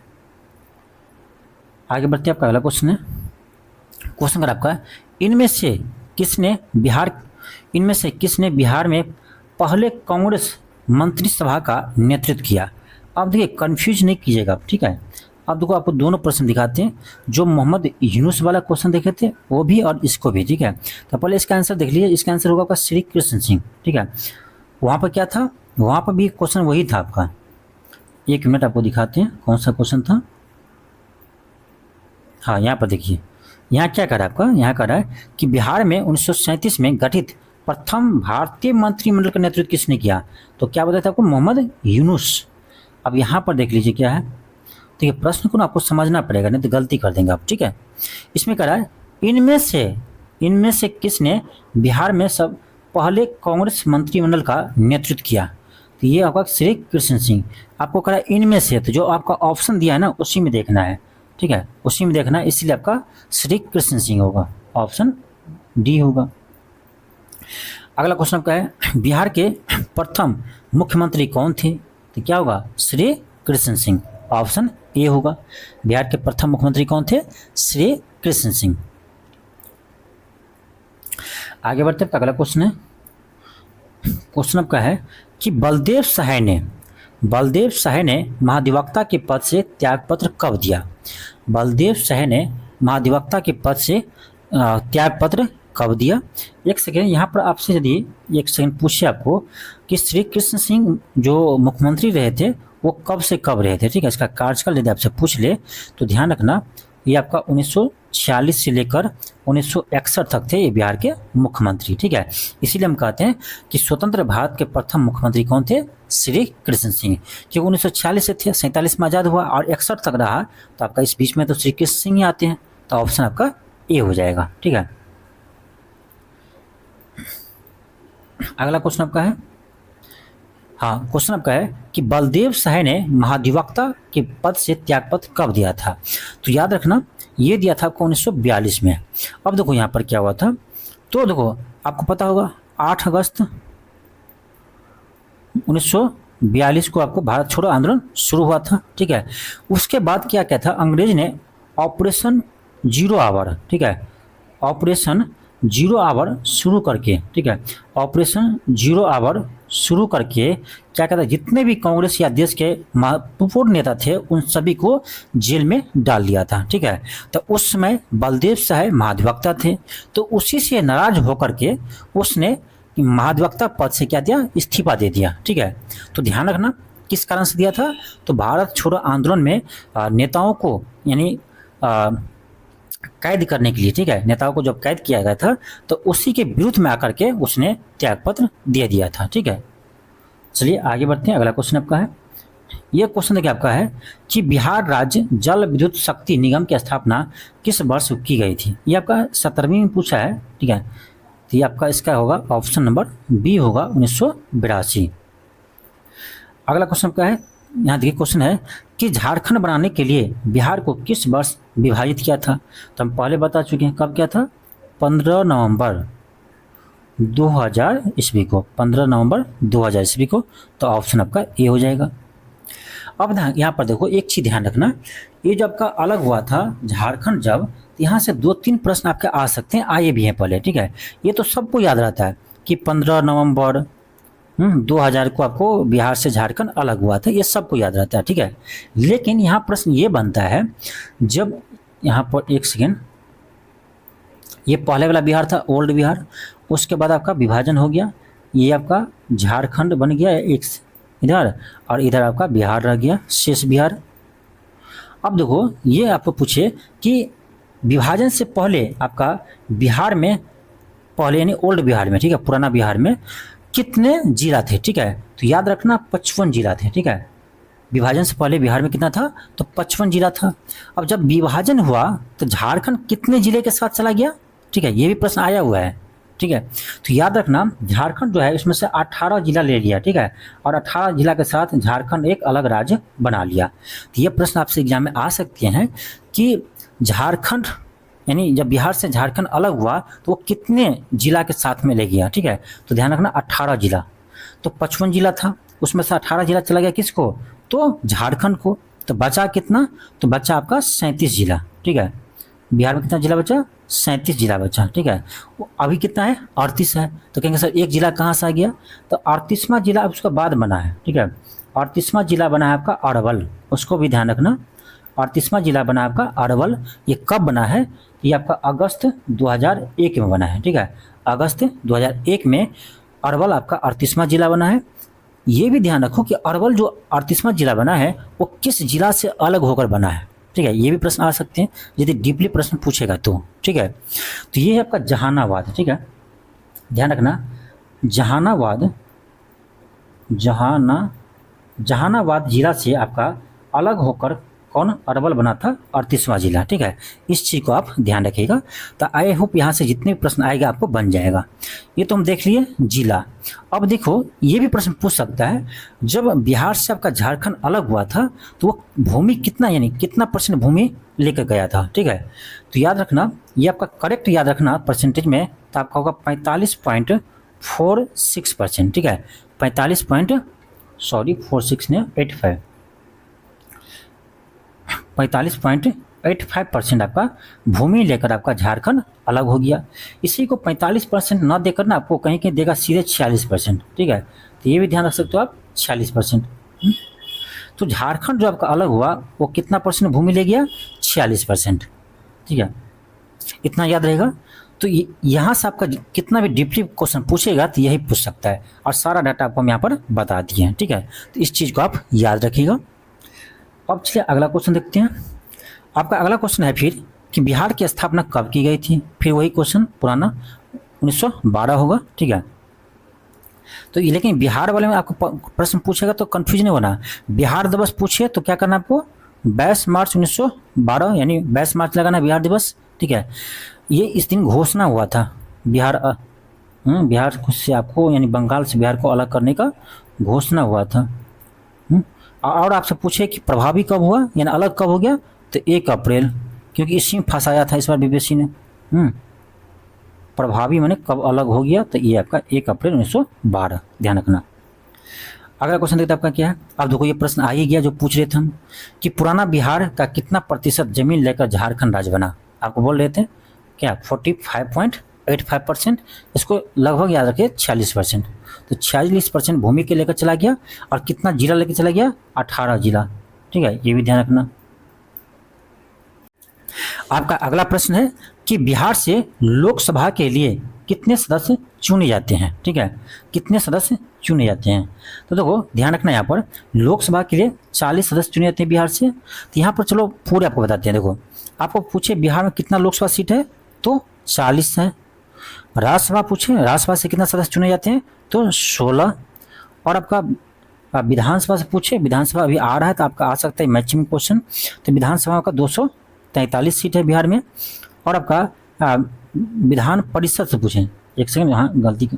आगे बढ़ते हैं। आपका अगला क्वेश्चन है, क्वेश्चन अगर आपका इनमें से किसने बिहार में पहले कांग्रेस मंत्रिसभा का नेतृत्व किया? अब देखिए कंफ्यूज नहीं कीजिएगा, ठीक है। अब देखो आपको दोनों प्रश्न दिखाते हैं, जो मोहम्मद यूनुस वाला क्वेश्चन देखे थे वो भी और इसको भी, ठीक है। तो पहले इसका आंसर देख लीजिए, इसका आंसर होगा आपका श्री कृष्ण सिंह, ठीक है। वहाँ पर क्या था? वहाँ पर भी क्वेश्चन वही था आपका। एक मिनट आपको दिखाते हैं कौन सा क्वेश्चन था। हाँ, यहाँ पर देखिए, यहाँ क्या कर रहा है आपका, यहाँ कर रहा है कि बिहार में 1937 में गठित प्रथम भारतीय मंत्रिमंडल का नेतृत्व किसने किया? तो क्या बताया था आपको? मोहम्मद यूनुस। अब यहाँ पर देख लीजिए क्या है, देखिए प्रश्न को ना आपको समझना पड़ेगा, नहीं तो गलती कर देंगे आप, ठीक है। इसमें कह रहा है इनमें से किसने बिहार में सब पहले कांग्रेस मंत्रिमंडल का नेतृत्व किया? तो ये आपका श्री कृष्ण सिंह। आपको कह रहा है इनमें से, तो जो आपका ऑप्शन दिया है ना उसी में देखना है, ठीक है, उसी में देखना है, इसलिए आपका श्री कृष्ण सिंह होगा, ऑप्शन डी होगा। अगला क्वेश्चन आपका है बिहार के प्रथम मुख्यमंत्री कौन थे? तो क्या होगा? श्री कृष्ण सिंह, ऑप्शन ए होगा। बिहार के प्रथम मुख्यमंत्री कौन थे? श्री कृष्ण सिंह। आगे बढ़ते हैं, अगला क्वेश्चन है, क्वेश्चन आपका है कि बलदेव सहाय ने महाधिवक्ता के पद से त्यागपत्र कब दिया? बलदेव सहाय ने महाधिवक्ता के पद से त्यागपत्र कब दिया? एक सेकेंड, यहाँ पर आपसे यदि एक सेकेंड पूछे आपको कि श्री कृष्ण सिंह जो मुख्यमंत्री रहे थे वो कब से कब रहे थे, ठीक है, इसका कार्यकाल यदि आपसे पूछ ले तो ध्यान रखना, ये आपका 1946 से लेकर 1961 तक थे ये बिहार के मुख्यमंत्री, ठीक है। इसीलिए हम कहते हैं कि स्वतंत्र भारत के प्रथम मुख्यमंत्री कौन थे? श्री कृष्ण सिंह, क्योंकि 1946 से थे, 47 में आज़ाद हुआ और 61 तक रहा, तो आपका इस बीच में तो श्री कृष्ण सिंह ही आते हैं, तो ऑप्शन आपका ए हो जाएगा, ठीक है। अगला क्वेश्चन आपका है, हाँ, क्वेश्चन आपका है कि बलदेव सहाय ने महाधिवक्ता के पद से त्यागपत्र कब दिया था? तो याद रखना ये दिया था आपको 1942 में। अब देखो यहाँ पर क्या हुआ था, तो देखो आपको पता होगा 8 अगस्त 1942 को आपको भारत छोड़ो आंदोलन शुरू हुआ था, ठीक है। उसके बाद क्या क्या था, अंग्रेज ने ऑपरेशन जीरो आवर, ठीक है, ऑपरेशन जीरो आवर शुरू करके, ठीक है, ऑपरेशन जीरो आवर शुरू करके क्या कहता है, जितने भी कांग्रेस या देश के महत्वपूर्ण नेता थे उन सभी को जेल में डाल दिया था, ठीक है। तो उस समय बलदेव सहाय महाधिवक्ता थे, तो उसी से नाराज होकर के उसने महाधिवक्ता पद से क्या दिया? इस्तीफा दे दिया, ठीक है। तो ध्यान रखना किस कारण से दिया था, तो भारत छोड़ो आंदोलन में नेताओं को यानी कैद करने के लिए, ठीक है, नेताओं को जब कैद किया गया था तो उसी के विरुद्ध में आकर के उसने त्यागपत्र दे दिया था, ठीक है। चलिए आगे बढ़ते हैं, अगला क्वेश्चन आपका है, ये क्वेश्चन देखिए आपका है कि बिहार राज्य जल विद्युत शक्ति निगम की स्थापना किस वर्ष की गई थी। ये आपका 17वीं में पूछा है, ठीक है। तो ये आपका इसका होगा ऑप्शन नंबर बी होगा 1982। अगला क्वेश्चन क्या है, यहाँ देखिए क्वेश्चन है कि झारखंड बनाने के लिए बिहार को किस वर्ष विभाजित किया था। तो हम पहले बता चुके हैं कब किया था, 15 नवंबर 2000 ईस्वी को, 15 नवंबर 2000 ईस्वी को। तो ऑप्शन आपका ए हो जाएगा। अब यहाँ पर देखो एक चीज़ ध्यान रखना, ये जो आपका अलग हुआ था झारखंड जब, तो यहाँ से 2-3 प्रश्न आपके आ सकते हैं, आए भी हैं पहले, ठीक है। ये तो सबको याद रहता है कि 15 नवंबर 2000 को आपको बिहार से झारखंड अलग हुआ था, ये सबको याद रहता है, ठीक है। लेकिन यहाँ प्रश्न ये बनता है, जब यहाँ पर एक सेकेंड, ये पहले वाला बिहार था ओल्ड बिहार, उसके बाद आपका विभाजन हो गया, ये आपका झारखंड बन गया एक इधर, और इधर आपका बिहार रह गया, शेष बिहार। अब देखो ये आपको पूछे कि विभाजन से पहले आपका बिहार में, पहले यानी ओल्ड बिहार में, ठीक है, पुराना बिहार में कितने जिला थे, ठीक है। तो याद रखना 55 जिला थे, ठीक है। विभाजन से पहले बिहार में कितना था, तो 55 जिला था। अब जब विभाजन हुआ तो झारखंड कितने जिले के साथ चला गया, ठीक है, ये भी प्रश्न आया हुआ है, ठीक है। तो याद रखना झारखंड जो है इसमें से 18 जिला ले लिया, ठीक है, और 18 जिला के साथ झारखंड एक अलग राज्य बना लिया। तो ये प्रश्न आपसे एग्जाम में आ सकते हैं कि झारखंड यानी जब बिहार से झारखंड अलग हुआ तो वो कितने जिला के साथ में ले गया, ठीक है। तो ध्यान रखना 18 जिला, तो 55 जिला था, उसमें से 18 जिला चला गया किसको, तो झारखंड को। तो बचा कितना, तो बचा आपका 37 जिला, ठीक है। बिहार में कितना जिला बचा, 37 जिला बचा, ठीक है। अभी कितना है, 38 है। तो कहेंगे सर एक जिला कहाँ से आ गया, तो 38वां जिला उसका बाद बना है, ठीक है। 38वां जिला बना है आपका अरवल, उसको भी ध्यान रखना। 38वां जिला बना है आपका अरवल। ये कब बना है, ये आपका अगस्त 2001 में बना है, ठीक है। अगस्त 2001 में अरवल आपका 38वां जिला बना है। ये भी ध्यान रखो कि अरवल जो 38वां जिला बना है वो किस जिला से अलग होकर बना है, ठीक है। ये भी प्रश्न आ सकते हैं यदि डीपली प्रश्न पूछेगा तो, ठीक है। तो ये है आपका जहानाबाद, ठीक है, ध्यान रखना। जहानाबाद जिला से आपका अलग होकर कौन अरवल बना था, 38वां जिला, ठीक है। इस चीज़ को आप ध्यान रखिएगा। तो आई होप यहाँ से जितने भी प्रश्न आएगा आपको बन जाएगा। ये तो हम देख लिए जिला। अब देखो ये भी प्रश्न पूछ सकता है, जब बिहार से आपका झारखंड अलग हुआ था तो वो भूमि कितना यानी कितना % भूमि लेकर गया था, ठीक है। तो याद रखना, ये आपका करेक्ट याद रखना परसेंटेज में, तो आपका होगा 45.46%, ठीक है। 45.85% आपका भूमि लेकर आपका झारखंड अलग हो गया। इसी को 45% न देकर ना आपको कहीं कहीं देगा सीधे 46%, ठीक है। तो ये भी ध्यान रख सकते हो आप, 46%। तो झारखंड जो आपका अलग हुआ वो कितना % भूमि ले गया, 46%, ठीक है। इतना याद रहेगा। तो यहाँ से आपका कितना भी डीपली क्वेश्चन पूछेगा तो यही पूछ सकता है, और सारा डाटा आपको हम यहाँ पर बता दिए हैं, ठीक है। तो इस चीज़ को आप याद रखिएगा। अब चलिए अगला क्वेश्चन देखते हैं। आपका अगला क्वेश्चन है फिर कि बिहार की स्थापना कब की गई थी। फिर वही क्वेश्चन पुराना 1912 होगा, ठीक है। तो लेकिन बिहार वाले में आपको प्रश्न पूछेगा तो कन्फ्यूजन नहीं होना। बिहार दिवस पूछे तो क्या करना आपको, 22 मार्च 1912 यानी 22 मार्च लगाना बिहार दिवस, ठीक है। ये इस दिन घोषणा हुआ था बिहार से आपको यानी बंगाल से बिहार को अलग करने का घोषणा हुआ था। और आपसे पूछे कि प्रभावी कब हुआ यानी अलग कब हो गया, तो 1 अप्रैल, क्योंकि इसी में फंसाया था इस बार बीबीसी ने। प्रभावी माने कब अलग हो गया, तो ये आपका 1 अप्रैल 1912, ध्यान रखना। अगला क्वेश्चन देखते आपका क्या है। अब देखो ये प्रश्न आ ही गया जो पूछ रहे थे हम कि पुराना बिहार का कितना % जमीन लेकर झारखंड राज्य बना। आपको बोल रहे थे क्या 45.85%, इसको लगभग याद रखिए 46%। तो 46% भूमि के लेकर चला गया, और कितना जिला लेकर चला गया, 18 जिला, ठीक है। ये भी ध्यान रखना। आपका अगला प्रश्न है कि बिहार से लोकसभा के लिए कितने सदस्य चुने जाते हैं, ठीक है, कितने सदस्य चुने जाते हैं। तो देखो ध्यान रखना, यहाँ पर लोकसभा के लिए 40 सदस्य चुने जाते हैं बिहार से। तो यहाँ पर चलो पूरे आपको बताते हैं। देखो आपको पूछे बिहार में कितना लोकसभा सीट है, तो 40 है। राज्यसभा पूछे राज्यसभा से कितना सदस्य चुने जाते हैं, तो 16। और आपका विधानसभा से पूछे, विधानसभा अभी आ रहा है तो आपका आ सकता है मैक्सिमम क्वेश्चन। तो विधानसभा का 243 सीट है बिहार में। और आपका विधान परिषद से पूछें, एक सेकंड यहाँ गलती,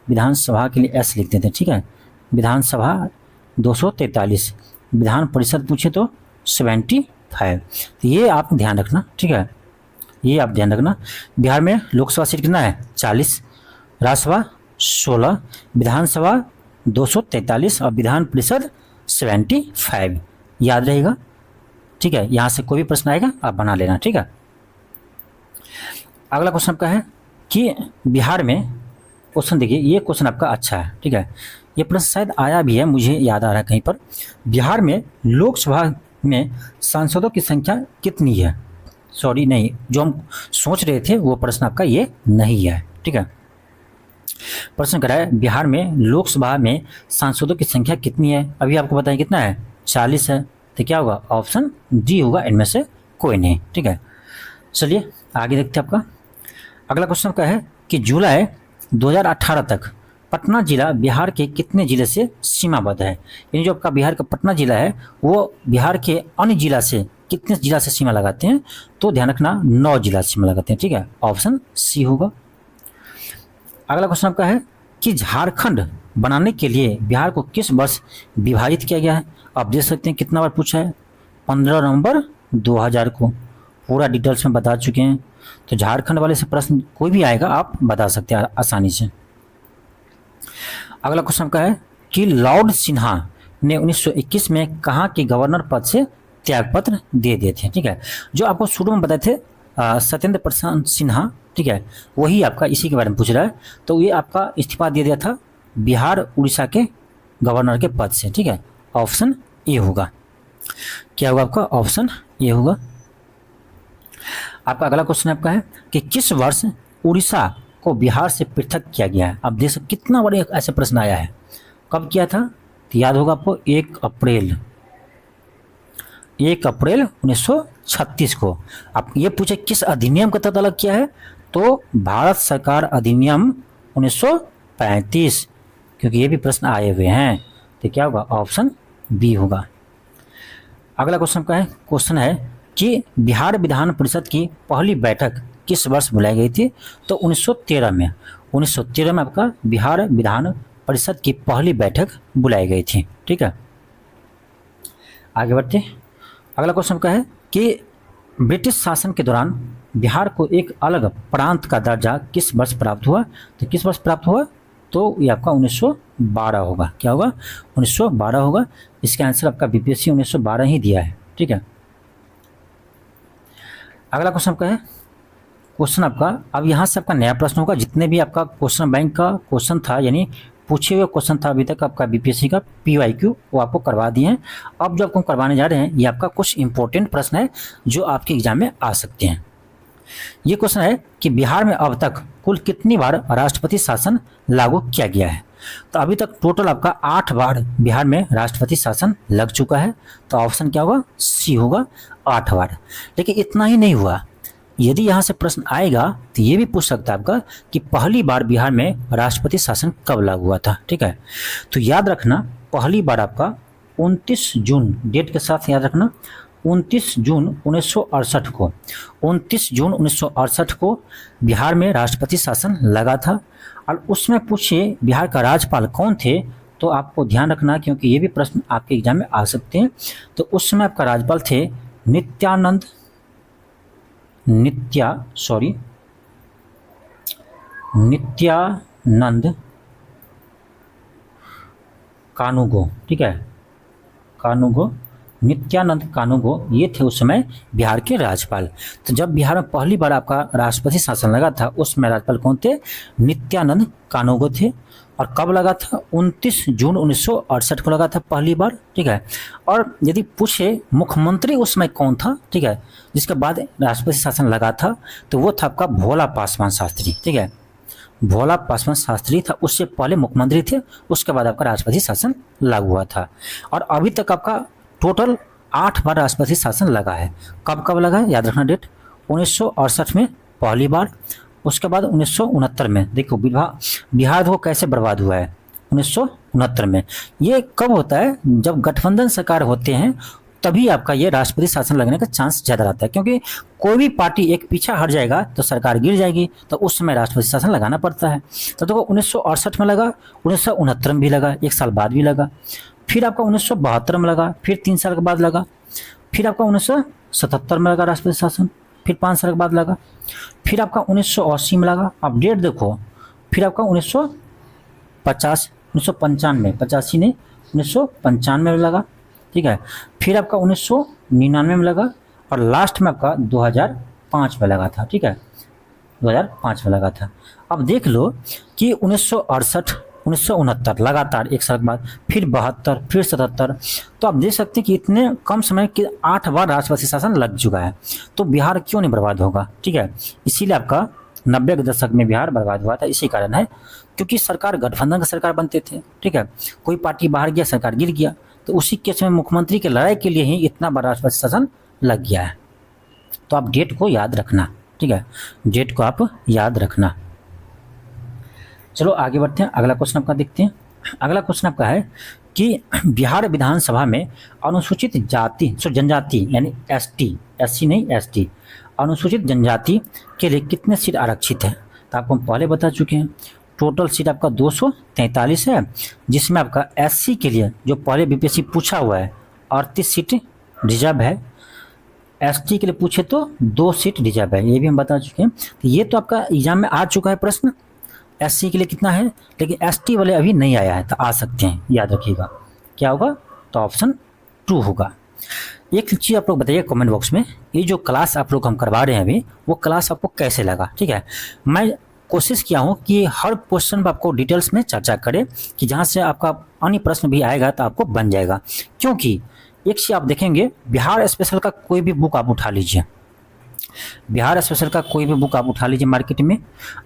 विधानसभा के लिए एस लिख देते हैं, ठीक है। विधानसभा 243, विधान परिषद पूछे तो 75। तो ये आप ध्यान रखना, ठीक है, ये आप ध्यान रखना। बिहार में लोकसभा सीट कितना है 40, राज्यसभा 16, विधानसभा 243 और विधान परिषद 75, याद रहेगा, ठीक है। यहाँ से कोई भी प्रश्न आएगा आप बना लेना, ठीक है। अगला क्वेश्चन आपका है कि बिहार में, क्वेश्चन देखिए, ये क्वेश्चन आपका अच्छा है, ठीक है। ये प्रश्न शायद आया भी है, मुझे याद आ रहा है कहीं पर। बिहार में लोकसभा में सांसदों की संख्या कितनी है? सॉरी नहीं, जो हम सोच रहे थे वो प्रश्न आपका ये नहीं है, ठीक है। प्रश्न करा है बिहार में लोकसभा में सांसदों की संख्या कितनी है? अभी आपको बताएं कितना है, 40 है। तो क्या होगा, ऑप्शन डी होगा, इनमें से कोई नहीं, ठीक है। चलिए आगे देखते हैं आपका अगला क्वेश्चन आपका है कि जुलाई 2018 तक पटना जिला बिहार के कितने जिले से सीमाबद्ध है? यानी जो आपका बिहार का पटना जिला है वो बिहार के अन्य जिला से कितने जिला से सीमा लगाते हैं? तो ध्यान रखना 9 जिला से सीमा लगाते हैं, ठीक है, ऑप्शन सी होगा। अगला क्वेश्चन आपका है कि झारखंड बनाने के लिए बिहार को किस वर्ष विभाजित किया गया है? आप देख सकते हैं कितना बार पूछा है, 15 नवंबर 2000 को, पूरा डिटेल्स में बता चुके हैं। तो झारखंड वाले से प्रश्न कोई भी आएगा आप बता सकते हैं आसानी से। अगला क्वेश्चन आपका है कि लॉर्ड सिन्हा ने 1921 में कहाँ के गवर्नर पद से त्यागपत्र दे दिए थे? ठीक है, जो आपको शुरू में बताए थे सत्येंद्र प्रसाद सिन्हा, ठीक है, वही आपका इसी के बारे में पूछ रहा है। तो ये आपका इस्तीफा दे दिया था बिहार उड़ीसा के गवर्नर के पद से, ठीक है, ऑप्शन ए होगा। क्या होगा आपका, ऑप्शन ए होगा। आपका अगला क्वेश्चन आपका है कि किस वर्ष उड़ीसा को बिहार से पृथक किया गया है? अब देख सकते कितना बड़े ऐसे प्रश्न आया है, कब किया था? तो याद होगा आपको 1 अप्रैल 1936 को। आप ये पूछे किस अधिनियम के तहत अलग किया है? तो भारत सरकार अधिनियम 1935, क्योंकि ये भी प्रश्न आए हुए हैं। तो क्या होगा, ऑप्शन बी होगा। अगला क्वेश्चन है कि बिहार विधान परिषद की पहली बैठक किस वर्ष बुलाई गई थी? तो 1913 में। 1913 में आपका बिहार विधान परिषद की पहली बैठक बुलाई गई थी, ठीक है। आगे बढ़ते, अगला क्वेश्चन का है कि ब्रिटिश शासन के दौरान बिहार को एक अलग प्रांत का दर्जा किस वर्ष प्राप्त हुआ? तो किस वर्ष प्राप्त हुआ? तो ये आपका 1912 होगा। क्या होगा, 1912 होगा। इसका आंसर आपका बीपीएससी 1912 ही दिया है, ठीक है। अगला क्वेश्चन आपका है, क्वेश्चन आपका अब यहाँ से आपका नया प्रश्न होगा। जितने भी आपका क्वेश्चन बैंक का क्वेश्चन था, यानी पूछे हुए क्वेश्चन था अभी तक आपका बीपीएससी का पीवाईक्यू, वो आपको करवा दिए हैं। अब जो आपको करवाने जा रहे हैं ये आपका कुछ इंपॉर्टेंट प्रश्न है जो आपके एग्जाम में आ सकते हैं। ये क्वेश्चन है कि बिहार में अब तक कुल कितनी बार राष्ट्रपति शासन लागू किया गया है? तो अभी तक टोटल आपका 8 बार बिहार में राष्ट्रपति शासन लग चुका है। तो ऑप्शन क्या होगा, सी होगा, 8 बार। लेकिन इतना ही नहीं हुआ, यदि यहाँ से प्रश्न आएगा तो ये भी पूछ सकता है आपका कि पहली बार बिहार में राष्ट्रपति शासन कब लागू हुआ था, ठीक है। तो याद रखना पहली बार आपका 29 जून, डेट के साथ याद रखना, 29 जून 1968 को, 29 जून 1968 को बिहार में राष्ट्रपति शासन लगा था। और उसमें पूछे बिहार का राज्यपाल कौन थे? तो आपको ध्यान रखना क्योंकि ये भी प्रश्न आपके एग्जाम में आ सकते हैं। तो उस समय आपका राज्यपाल थे नित्यानंद कानूगो, ठीक है, नित्यानंद कानूगो, ये थे उस समय बिहार के राज्यपाल। तो जब बिहार में पहली बार आपका राष्ट्रपति शासन लगा था उस समय राज्यपाल कौन थे? नित्यानंद कानूगो थे। और कब लगा था? 29 जून 1968 को लगा था पहली बार, ठीक है। और यदि पूछे मुख्यमंत्री उस समय कौन था, ठीक है, जिसके बाद राष्ट्रपति शासन लगा था, तो वो था आपका भोला पासवान शास्त्री, ठीक है, भोला पासवान शास्त्री था। उससे पहले मुख्यमंत्री थे, उसके बाद आपका राष्ट्रपति शासन लागू हुआ था। और अभी तक आपका टोटल 8 बार राष्ट्रपति शासन लगा है। कब कब लगा है याद रखना डेट, 1968 में पहली बार, उसके बाद 1969 में। देखो बिहार को कैसे बर्बाद हुआ है, 1969 में। ये कब होता है? जब गठबंधन सरकार होते हैं तभी आपका ये राष्ट्रपति शासन लगने का चांस ज़्यादा रहता है, क्योंकि कोई भी पार्टी एक पीछा हट जाएगा तो सरकार गिर जाएगी, तो उस समय राष्ट्रपति शासन लगाना पड़ता है। तो देखो 1968 में लगा, 1969 में भी लगा, 1 साल बाद भी लगा, फिर आपका 1972 में लगा, फिर 3 साल के बाद लगा, फिर आपका 1977 में लगा राष्ट्रपति शासन, फिर 5 साल के बाद लगा, फिर आपका 1980 में लगा। अब डेट देखो, फिर आपका 1995 85 नहीं 1995 में लगा, ठीक है। फिर आपका 1999 में लगा और लास्ट में आपका 2005 में लगा था, ठीक है, 2005 में लगा था। अब देख लो कि 1968 1969 लगातार 1 साल के बाद, फिर 72, फिर 77, तो आप देख सकते हैं कि इतने कम समय के 8 बार राष्ट्रपति शासन लग चुका है। तो बिहार क्यों नहीं बर्बाद होगा, ठीक है। इसीलिए आपका 90 के दशक में बिहार बर्बाद हुआ था, इसी कारण है क्योंकि सरकार गठबंधन का सरकार बनते थे, ठीक है। कोई पार्टी बाहर गया, सरकार गिर गया, तो उसी केस में मुख्यमंत्री की लड़ाई के लिए ही इतना बड़ा राष्ट्रपति शासन लग गया है। तो आप डेट को याद रखना, ठीक है, डेट को आप याद रखना। चलो आगे बढ़ते हैं, अगला क्वेश्चन आपका देखते हैं। अगला क्वेश्चन आपका है कि बिहार विधानसभा में अनुसूचित जाति जनजाति यानी एसटी, एससी नहीं एसटी, अनुसूचित जनजाति के लिए कितने सीट आरक्षित हैं? तो आपको हम पहले बता चुके हैं। टोटल सीट आपका 243 है, जिसमें आपका एससी के लिए जो पहले बीपीएससी पूछा हुआ है 38 सीट रिजर्व है, एसटी के लिए पूछे तो 2 सीट रिजर्व है, ये भी हम बता चुके हैं। तो ये तो आपका एग्जाम में आ चुका है प्रश्न, एससी के लिए कितना है, लेकिन एसटी वाले अभी नहीं आया है, तो आ सकते हैं, याद रखिएगा। क्या होगा? तो ऑप्शन 2 होगा। एक चीज़ आप लोग बताइए कमेंट बॉक्स में, ये जो क्लास आप लोग हम करवा रहे हैं अभी, वो क्लास आपको कैसे लगा, ठीक है। मैं कोशिश किया हूँ कि हर क्वेश्चन पर आपको डिटेल्स में चर्चा करें कि जहाँ से आपका अन्य प्रश्न भी आएगा तो आपको बन जाएगा। क्योंकि एक चीज़ आप देखेंगे, बिहार स्पेशल का कोई भी बुक आप उठा लीजिए, बिहार स्पेशल का कोई भी बुक आप उठा लीजिए मार्केट में,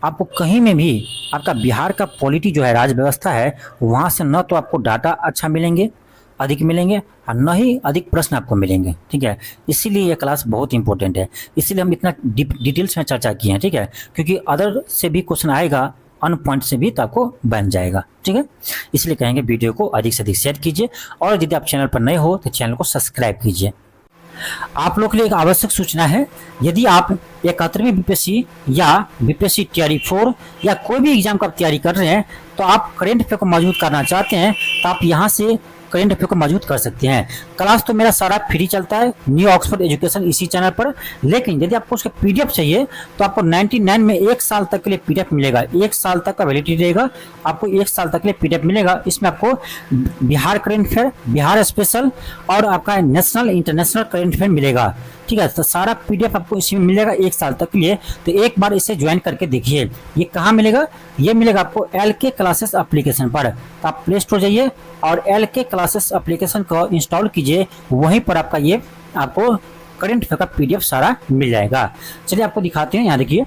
आपको कहीं में भी आपका बिहार का पॉलिटी जो है, राज्य व्यवस्था है, वहाँ से न तो आपको डाटा अच्छा मिलेंगे, अधिक मिलेंगे, और न ही अधिक प्रश्न आपको मिलेंगे, ठीक है। इसीलिए ये क्लास बहुत इंपॉर्टेंट है, इसीलिए हम इतना डिटेल्स में चर्चा किए हैं, ठीक है, क्योंकि अदर से भी क्वेश्चन आएगा, अन पॉइंट से भी तो आपको बन जाएगा, ठीक है। इसलिए कहेंगे वीडियो को अधिक से अधिक शेयर कीजिए, और यदि आप चैनल पर नए हो तो चैनल को सब्सक्राइब कीजिए। आप लोग के लिए एक आवश्यक सूचना है, यदि आप 71वीं बीपीएससी या बीपीएससी तैयारी 4 या कोई भी एग्जाम का तैयारी कर रहे हैं, तो आप करेंट अफेयर को मजबूत करना चाहते हैं, तो आप यहाँ से करेंट अफेयर को मजबूत कर सकते हैं। क्लास तो मेरा सारा फ्री चलता है, न्यू ऑक्सफोर्ड एजुकेशन इसी चैनल पर, लेकिन यदि आपको उसका पीडीएफ चाहिए तो आपको 99 में 1 साल तक के लिए पीडीएफ मिलेगा, 1 साल तक का वैलिडिटी रहेगा, आपको 1 साल तक के लिए पीडीएफ मिलेगा। इसमें आपको Bihar current affair, Bihar special और आपका नेशनल इंटरनेशनल करेंट अफेयर मिलेगा, ठीक है। तो सारा पीडीएफ आपको इसी में मिलेगा 1 साल तक के लिए। तो एक बार इसे ज्वाइन करके देखिए। ये कहाँ मिलेगा? ये मिलेगा आपको एलके क्लासेस एप्लीकेशन पर। तो आप प्ले स्टोर जाइए और एलके क्लासेस एप्लीकेशन को इंस्टॉल कीजिए, वहीं पर आपका ये आपको करंट अफेयर का पीडीएफ सारा मिल जाएगा। चलिए आपको दिखाते हैं, यहाँ देखिए,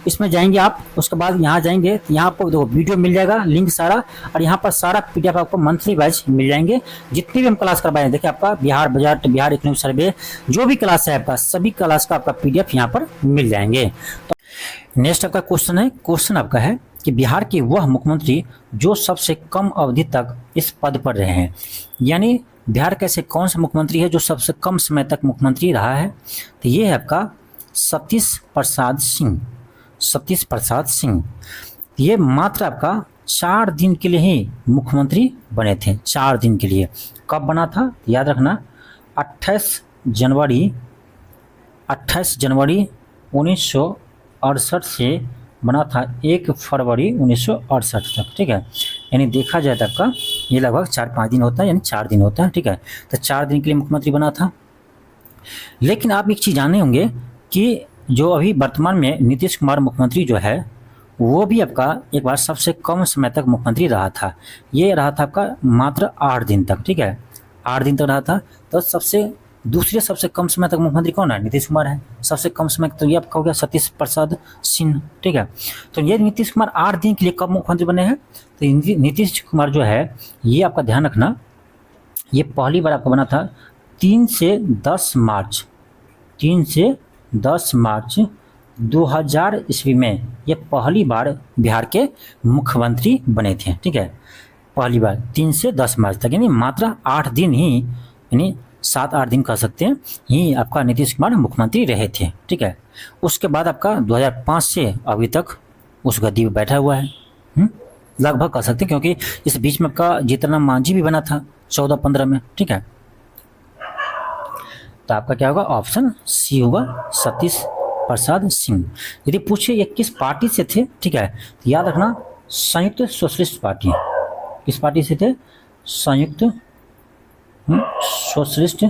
इसमें जाएंगे आप, उसके बाद यहाँ जाएंगे तो यहाँ आपको देखो वीडियो मिल जाएगा, लिंक सारा, और यहाँ पर सारा पीडीएफ आपको मंथली वाइज मिल जाएंगे। जितनी भी हम क्लास करवाएं, देखिए आपका Bihar budget, Bihar economic survey, जो भी क्लास है आपका, सभी क्लास का आपका पीडीएफ यहाँ पर मिल जाएंगे। तो नेक्स्ट आपका क्वेश्चन है, क्वेश्चन आपका है कि बिहार के वह मुख्यमंत्री जो सबसे कम अवधि तक इस पद पर रहे हैं, यानी बिहार का ऐसे कौन सा मुख्यमंत्री है जो सबसे कम समय तक मुख्यमंत्री रहा है? तो ये है आपका सतीश प्रसाद सिंह। सतीश प्रसाद सिंह ये मात्र आपका 4 दिन के लिए ही मुख्यमंत्री बने थे, 4 दिन के लिए। कब बना था याद रखना, 28 जनवरी 1968 से बना था 1 फरवरी 1968 तक, ठीक है। यानी देखा जाए तो आपका ये लगभग 4-5 दिन होता है, यानी 4 दिन होता है, ठीक है। तो 4 दिन के लिए मुख्यमंत्री बना था। लेकिन आप एक चीज़ जाने होंगे कि जो अभी वर्तमान में नीतीश कुमार मुख्यमंत्री जो है, वो भी आपका एक बार सबसे कम समय तक मुख्यमंत्री रहा था। ये रहा था आपका मात्र 8 दिन तक, ठीक है, 8 दिन तक रहा था। तो दूसरे सबसे कम समय तक मुख्यमंत्री कौन है? नीतीश कुमार है। सबसे कम समय, तो ये आपका हो गया सतीश प्रसाद सिंह, ठीक है। तो ये नीतीश कुमार 8 दिन के लिए कब मुख्यमंत्री बने हैं? तो नीतीश कुमार जो है, ये आपका ध्यान रखना, ये पहली बार आपका बना था 3 से 10 मार्च 2000 ईस्वी में ये पहली बार बिहार के मुख्यमंत्री बने थे, ठीक है। पहली बार 3 से 10 मार्च तक, यानी मात्र 8 दिन ही, यानी 7-8 दिन कह सकते हैं, ही आपका नीतीश कुमार मुख्यमंत्री रहे थे। ठीक है, उसके बाद आपका 2005 से अभी तक उस गद्दी पर बैठा हुआ है, लगभग कह सकते हैं, क्योंकि इस बीच में आपका जीतन मांझी भी बना था 14-15 में। ठीक है, तो आपका क्या होगा, ऑप्शन सी होगा, सतीश प्रसाद सिंह। यदि पूछे ये किस पार्टी से थे, ठीक है, तो याद रखना संयुक्त सोशलिस्ट पार्टी। किस पार्टी से थे, संयुक्त सोशलिस्ट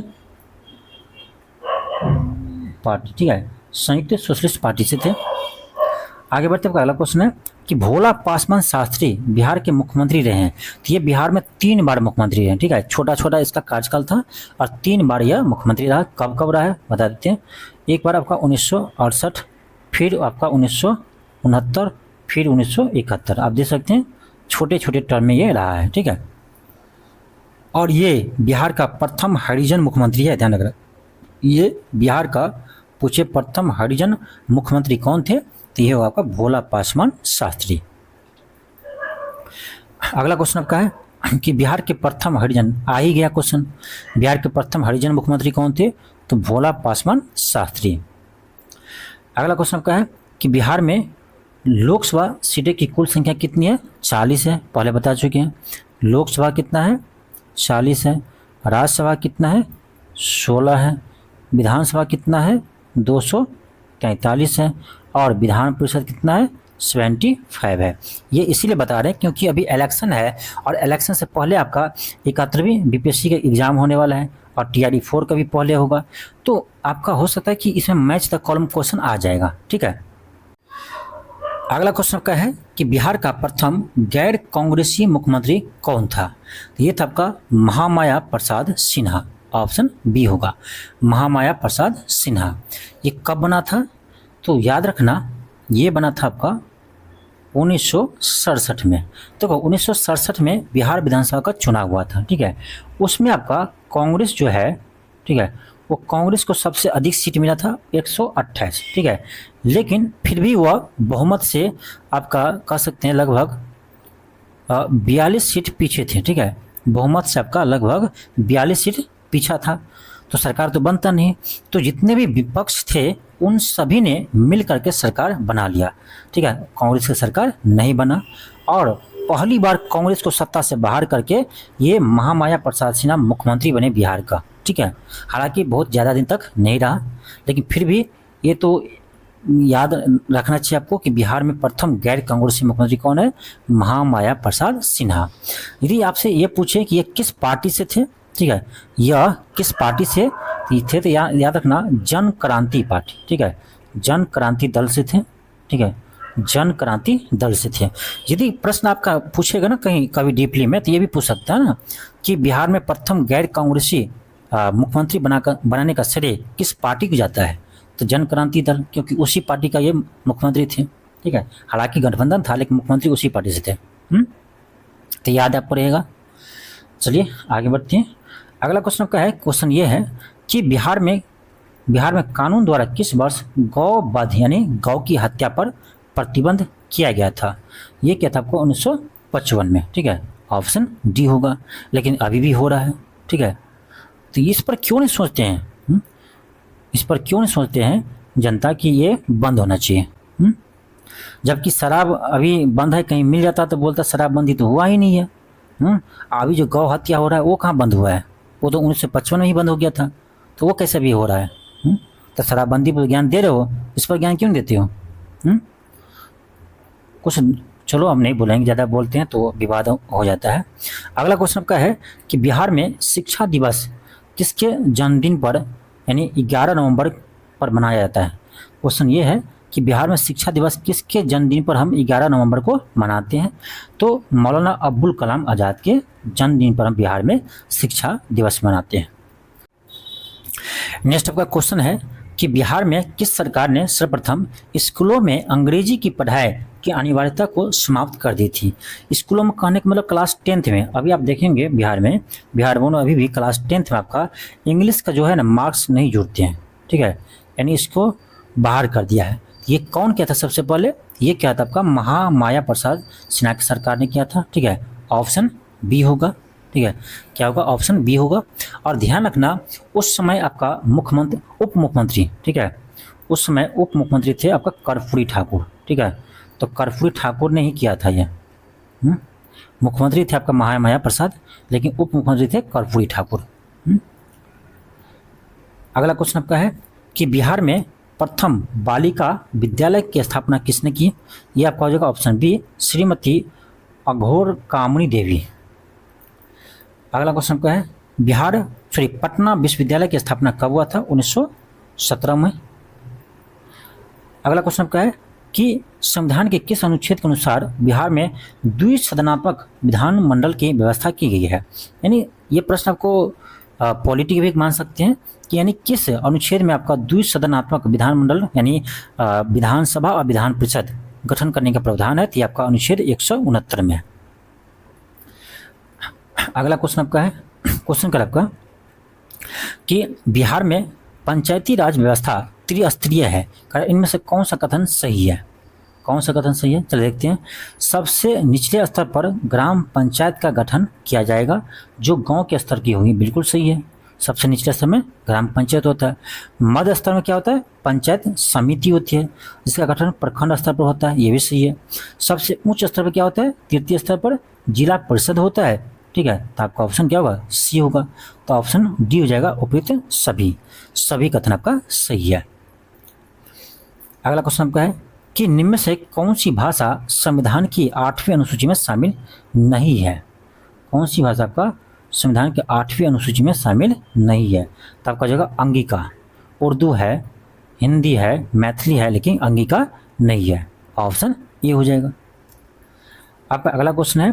पार्टी। ठीक है, संयुक्त सोशलिस्ट पार्टी से थे। आगे बढ़ते हैं, अगला क्वेश्चन है कि भोला पासवान शास्त्री बिहार के मुख्यमंत्री रहे हैं। तो ये बिहार में 3 बार मुख्यमंत्री रहे। ठीक है, छोटा छोटा इसका कार्यकाल था और 3 बार यह मुख्यमंत्री रहा। कब कब रहा है बता देते हैं। एक बार आपका 1968, फिर आपका 1969, फिर 1971। आप देख सकते हैं छोटे छोटे टर्म में ये रहा है। ठीक है, और ये बिहार का प्रथम हरिजन मुख्यमंत्री है, ध्यान रखना। ये बिहार का पूछे प्रथम हरिजन मुख्यमंत्री कौन थे, तो ये होगा आपका भोला पासवान शास्त्री। अगला क्वेश्चन आपका है कि बिहार के प्रथम हरिजन, आ ही गया क्वेश्चन, बिहार के प्रथम हरिजन मुख्यमंत्री कौन थे, तो भोला पासवान शास्त्री। अगला क्वेश्चन आपका है कि बिहार में लोकसभा सीटें की कुल संख्या कितनी है, 40 है, पहले बता चुके हैं। लोकसभा कितना है, 40 है। राज्यसभा कितना है, 16 है। विधानसभा कितना है, 243 है। और विधान परिषद कितना है, 75 है। ये इसीलिए बता रहे हैं क्योंकि अभी इलेक्शन है और इलेक्शन से पहले आपका 71वीं बीपीएससी का एग्ज़ाम होने वाला है और TRE 4 का भी पहले होगा, तो आपका हो सकता है कि इसमें मैच द कॉलम क्वेश्चन आ जाएगा। ठीक है, अगला क्वेश्चन आपका है कि बिहार का प्रथम गैर कांग्रेसी मुख्यमंत्री कौन था। तो ये था आपका महामाया प्रसाद सिन्हा, ऑप्शन बी होगा, महामाया प्रसाद सिन्हा। ये कब बना था, तो याद रखना ये बना था आपका 1967 में। तो 1967 में बिहार विधानसभा का चुनाव हुआ था। ठीक है, उसमें आपका कांग्रेस जो है, ठीक है, वो कांग्रेस को सबसे अधिक सीट मिला था 128। ठीक है, लेकिन फिर भी वह बहुमत से आपका कह सकते हैं लगभग 42 सीट पीछे थे। ठीक है, बहुमत से आपका लगभग 42 सीट पीछा था, तो सरकार तो बनता नहीं। तो जितने भी विपक्ष थे उन सभी ने मिल करके सरकार बना लिया। ठीक है, कांग्रेस की सरकार नहीं बना और पहली बार कांग्रेस को सत्ता से बाहर करके ये महामाया प्रसाद सिन्हा मुख्यमंत्री बने बिहार का। ठीक है, हालांकि बहुत ज़्यादा दिन तक नहीं रहा, लेकिन फिर भी ये तो याद रखना चाहिए आपको कि बिहार में प्रथम गैर कांग्रेसी मुख्यमंत्री कौन है, महामाया प्रसाद सिन्हा। यदि आपसे ये पूछे कि ये किस पार्टी से थे, ठीक है, यह किस पार्टी से थे, तो याद रखना जन क्रांति पार्टी। ठीक है, जन क्रांति दल से थे। ठीक है, जन क्रांति दल से थे। यदि प्रश्न आपका पूछेगा ना कहीं कभी डीपली में, तो ये भी पूछ सकता है ना कि बिहार में प्रथम गैर कांग्रेसी मुख्यमंत्री बनाने का श्रेय किस पार्टी को जाता है, तो जन क्रांति दल, क्योंकि उसी पार्टी का ये मुख्यमंत्री थे। ठीक है, हालांकि गठबंधन था लेकिन मुख्यमंत्री उसी पार्टी से थे। तो याद आपको रहेगा। चलिए आगे बढ़ते हैं। अगला क्वेश्चन आपका है, क्वेश्चन ये है कि बिहार में कानून द्वारा किस वर्ष गौ वध यानी गौ की हत्या पर प्रतिबंध किया गया था। ये क्या था आपको 1955 में। ठीक है, ऑप्शन डी होगा, लेकिन अभी भी हो रहा है। ठीक है, तो इस पर क्यों नहीं सोचते हैं, इस पर क्यों नहीं सोचते हैं जनता कि ये बंद होना चाहिए। जबकि शराब अभी बंद है, कहीं मिल जाता तो बोलता शराब बंदी तो हुआ ही नहीं है। अभी जो गौ हत्या हो रहा है वो कहाँ बंद हुआ है, वो तो 1955 में ही बंद हो गया था, तो वो कैसे भी हो रहा है। तो शराबबंदी पर ज्ञान दे रहे हो, इस पर ज्ञान क्यों नहीं देते हो। कुछ चलो हम नहीं बोलेंगे, ज़्यादा बोलते हैं तो विवाद हो जाता है। अगला क्वेश्चन आपका है कि बिहार में शिक्षा दिवस किसके जन्मदिन पर यानी 11 नवंबर पर मनाया जाता है। क्वेश्चन ये है कि बिहार में शिक्षा दिवस किसके जन्मदिन पर हम 11 नवंबर को मनाते हैं, तो मौलाना अब्दुल कलाम आज़ाद के जन्मदिन पर हम बिहार में शिक्षा दिवस मनाते हैं। नेक्स्ट आपका क्वेश्चन है कि बिहार में किस सरकार ने सर्वप्रथम स्कूलों में अंग्रेजी की पढ़ाई की अनिवार्यता को समाप्त कर दी थी। स्कूलों में कहने का मतलब क्लास 10th में। अभी आप देखेंगे बिहार में अभी भी क्लास 10th में आपका इंग्लिश का जो है ना मार्क्स नहीं जुड़ते हैं। ठीक है, यानी इसको बाहर कर दिया है। ये कौन किया था सबसे पहले, ये क्या था आपका महामाया प्रसाद सिन्हा की सरकार ने किया था। ठीक है, ऑप्शन बी होगा। ठीक है, क्या होगा? ऑप्शन बी होगा। और ध्यान रखना, उस समय आपका मुख्यमंत्री, उप मुख्यमंत्री, ठीक है, उस समय उप मुख्यमंत्री थे आपका कर्पूरी ठाकुर। ठीक है, तो कर्पूरी ठाकुर ने ही किया था ये। मुख्यमंत्री थे आपका महामाया प्रसाद, लेकिन उप मुख्यमंत्री थे कर्पूरी ठाकुर। अगला क्वेश्चन आपका है कि बिहार में प्रथम बालिका विद्यालय की स्थापना किसने की? ये आपका हो जाएगा ऑप्शन बी, श्रीमती अघोर कामनी देवी। अगला क्वेश्चन आपका है पटना विश्वविद्यालय की स्थापना कब हुआ था? 1917 में। अगला क्वेश्चन आपका है कि संविधान के किस अनुच्छेद के अनुसार बिहार में द्विसदनात्मक विधानमंडल की व्यवस्था की गई है? यानी ये प्रश्न आपको पॉलिटी भी मान सकते हैं कि यानी किस अनुच्छेद में आपका द्विसदनात्मक विधानमंडल यानी विधानसभा और विधान परिषद गठन करने का प्रावधान है? तो ये आपका अनुच्छेद 169 में है। अगला क्वेश्चन आपका है, क्वेश्चन कर आपका कि बिहार में पंचायती राज व्यवस्था त्रिस्तरीय है, इनमें से कौन सा कथन सही है? कौन सा कथन सही है? चलिए देखते हैं। सबसे निचले स्तर पर ग्राम पंचायत का गठन किया जाएगा जो गांव के स्तर की होगी, बिल्कुल सही है। सबसे निचले स्तर में ग्राम पंचायत होता है। मध्य स्तर में क्या होता है? पंचायत समिति होती है जिसका गठन प्रखंड स्तर पर होता है, ये भी सही है। सबसे उच्च स्तर पर क्या होता है? तृतीय स्तर पर जिला परिषद होता है। ठीक है, तो आपका ऑप्शन क्या होगा? सी होगा। तो ऑप्शन डी हो जाएगा, उपयुक्त सभी कथन आपका सही है। अगला क्वेश्चन आपका है कि निम्न में से कौन सी भाषा संविधान की 8वीं अनुसूची में शामिल नहीं है? कौन सी भाषा आपका संविधान के 8वीं अनुसूची में शामिल नहीं है? तो आपका जगह अंगिका। उर्दू है, हिंदी है, मैथिली है, लेकिन अंगिका नहीं है। ऑप्शन ए हो जाएगा। आपका अगला क्वेश्चन है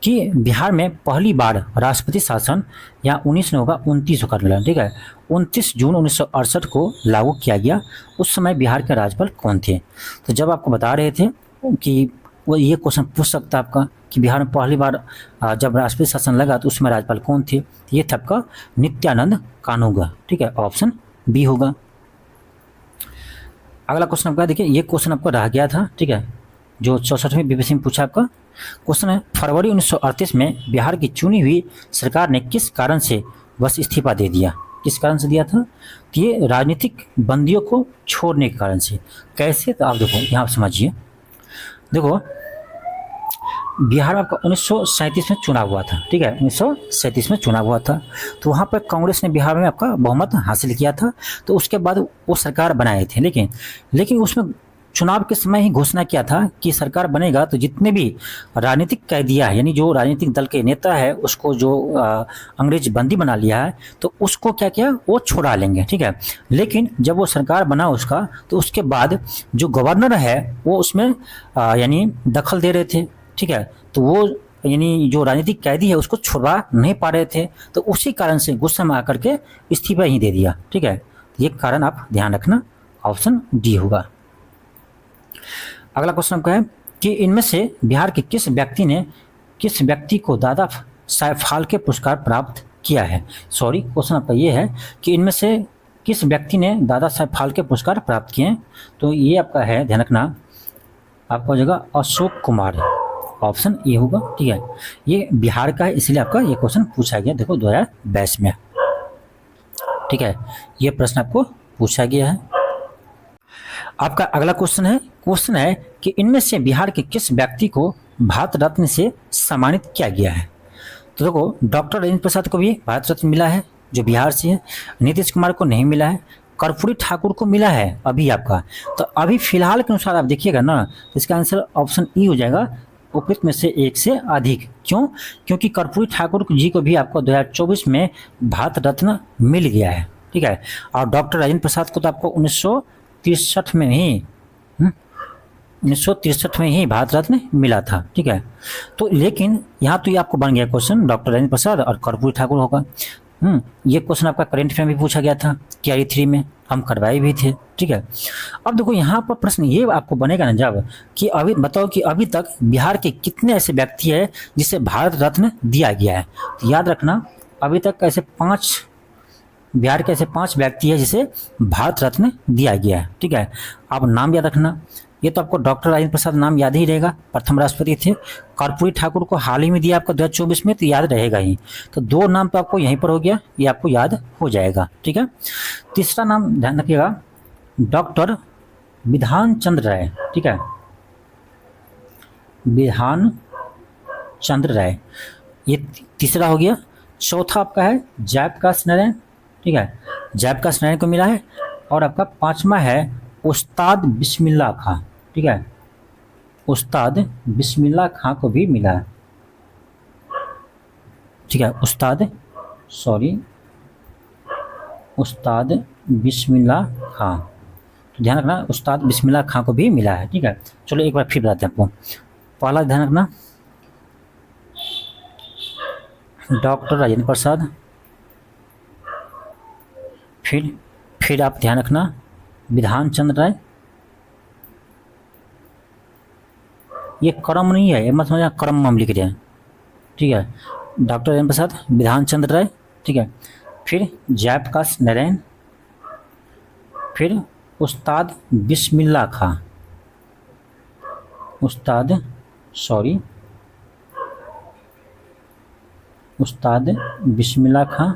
कि बिहार में पहली बार राष्ट्रपति शासन यहाँ 19 ने होगा 29 होकर मिला। ठीक है, 29 जून 1968 को लागू किया गया। उस समय बिहार के राज्यपाल कौन थे? तो जब आपको बता रहे थे कि वो ये क्वेश्चन पूछ सकता है आपका कि बिहार में पहली बार जब राष्ट्रपति शासन लगा तो उसमें राज्यपाल कौन थे? ये थे आपका नित्यानंद कानूगा। ठीक है, ऑप्शन बी होगा। अगला क्वेश्चन आपका देखिए, ये क्वेश्चन आपका रह गया था। ठीक है, जो 64वीं बीपीएससी में पूछा आपका क्वेश्चन है, फरवरी 1938 में बिहार की चुनी हुई सरकार ने किस कारण से बस इस्तीफा दे दिया? किस कारण से दिया था? तो ये राजनीतिक बंदियों को छोड़ने के कारण से। कैसे? तो आप देखो यहाँ समझिए। देखो, बिहार में आपका 1937 में चुनाव हुआ था। ठीक है, 1937 में चुनाव हुआ था, तो वहाँ पर कांग्रेस ने बिहार में आपका बहुमत हासिल किया था। तो उसके बाद वो सरकार बनाए थे, लेकिन उसमें चुनाव के समय ही घोषणा किया था कि सरकार बनेगा तो जितने भी राजनीतिक कैदियां हैं, यानी जो राजनीतिक दल के नेता है उसको जो अंग्रेज बंदी बना लिया है, तो उसको क्या किया? वो छोड़ा लेंगे। ठीक है, लेकिन जब वो सरकार बना उसका, तो उसके बाद जो गवर्नर है वो उसमें यानी दखल दे रहे थे। ठीक है, तो वो यानी जो राजनीतिक कैदी है उसको छुड़वा नहीं पा रहे थे, तो उसी कारण से गुस्से में आकर के इस्तीफा ही दे दिया। ठीक है, ये कारण आप ध्यान रखना, ऑप्शन डी होगा। अगला क्वेश्चन आपका है कि इनमें से बिहार के किस व्यक्ति को दादा साहेब फाल्के पुरस्कार प्राप्त किया है? सॉरी, क्वेश्चन आपका ये है कि इनमें से किस व्यक्ति ने दादा साहेब फाल्के पुरस्कार प्राप्त किए? तो ये आपका है, ध्यान रखना, आपका जगह अशोक कुमार, ऑप्शन ए होगा। ठीक है, ये बिहार का है इसलिए आपका ये क्वेश्चन पूछा गया, देखो 2022 में। ठीक है, ये प्रश्न आपको पूछा गया है। आपका अगला क्वेश्चन है कि इनमें से बिहार के किस व्यक्ति को भारत रत्न से सम्मानित किया गया है? तो देखो, डॉक्टर राजेंद्र प्रसाद को भी भारत रत्न मिला है जो बिहार से है, नीतीश कुमार को नहीं मिला है, कर्पूरी ठाकुर को मिला है अभी आपका। तो अभी फिलहाल के अनुसार आप देखिएगा ना, तो इसका आंसर ऑप्शन ई हो जाएगा, उपयुक्त में से एक से अधिक। क्यों? क्योंकि कर्पूरी ठाकुर जी को भी आपको 2024 में भारत रत्न मिल गया है। ठीक है, और डॉक्टर राजेंद्र प्रसाद को तो आपको 1963 में ही भारत रत्न मिला था। ठीक है, तो लेकिन यहाँ तो ये आपको बन गया क्वेश्चन, डॉक्टर राजेंद्र प्रसाद और कर्पूरी ठाकुर होगा। ये क्वेश्चन आपका करंट अफेयर में भी पूछा गया था, KRE 3 में हम करवाए भी थे। ठीक है, अब देखो यहाँ पर प्रश्न ये आपको बनेगा ना जब कि अभी बताओ कि अभी तक बिहार के कितने ऐसे व्यक्ति है जिसे भारत रत्न दिया गया है? तो याद रखना, अभी तक ऐसे बिहार के ऐसे 5 व्यक्ति है जिसे भारत रत्न दिया गया है। ठीक है, आप नाम याद रखना, ये तो आपको डॉक्टर राजेंद्र प्रसाद नाम याद ही रहेगा, प्रथम राष्ट्रपति थे। कर्पूरी ठाकुर को हाल ही में दिया आपको 2024 में, तो याद रहेगा ही। तो 2 नाम तो आपको यहीं पर हो गया, ये आपको याद हो जाएगा, ठीक है। तीसरा नाम ध्यान रखिएगा, डॉक्टर विधान चंद्र राय, ठीक है, विधान चंद्र राय, ये तीसरा हो गया। चौथा आपका है जयप्रकाश नारायण, ठीक है, जयप्रकाश नारायण को मिला है। और आपका 5वां है उस्ताद बिस्मिल्लाह खां, ठीक है, उस्ताद बिस्मिल्लाह खां को भी मिला है, ठीक है, उस्ताद बिस्मिल्लाह खां, तो ध्यान रखना उस्ताद बिस्मिल्लाह खां को भी मिला है, ठीक है। चलो एक बार फिर बताते हैं आपको। पहला ध्यान रखना डॉक्टर राजेंद्र प्रसाद, फिर आप ध्यान रखना विधान चंद्र राय, ये क्रम नहीं है, ये मत समझना क्रम हम लिख रहे हैं, ठीक है। डॉक्टर राजेंद्र प्रसाद, विधान चंद्र राय, ठीक है, फिर जयप्रकाश नारायण, फिर उस्ताद बिस्मिल्लाह खां, उस्ताद बिस्मिल्लाह खां,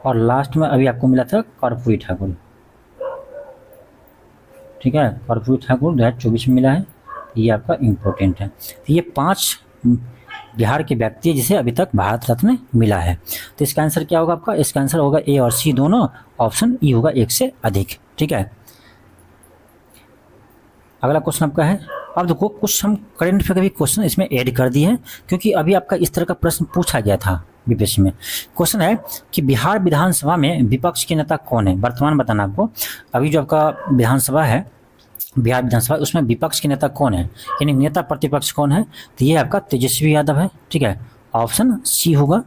और लास्ट में अभी आपको मिला था कर्पूरी ठाकुर, ठीक है, कर्पूरी ठाकुर 2024 में मिला है, ये आपका इम्पोर्टेंट है। तो ये 5 बिहार के व्यक्ति है जिसे अभी तक भारत रत्न मिला है। तो इसका आंसर क्या होगा आपका? इसका आंसर होगा ए और सी दोनों, ऑप्शन ई होगा 1 से अधिक, ठीक है। अगला क्वेश्चन आपका है, अब देखो कुछ हम करंट अफेयर के भी क्वेश्चन इसमें ऐड कर दिए हैं, क्योंकि अभी आपका इस तरह का प्रश्न पूछा गया था बीपीएससी में। क्वेश्चन है कि बिहार विधानसभा में विपक्ष के नेता कौन है? वर्तमान बताना आपको, अभी जो आपका विधानसभा है, बिहार विधानसभा, उसमें विपक्ष के नेता कौन है, यानी नेता प्रतिपक्ष कौन है? तो ये आपका तेजस्वी यादव है, ठीक है, ऑप्शन सी होगा।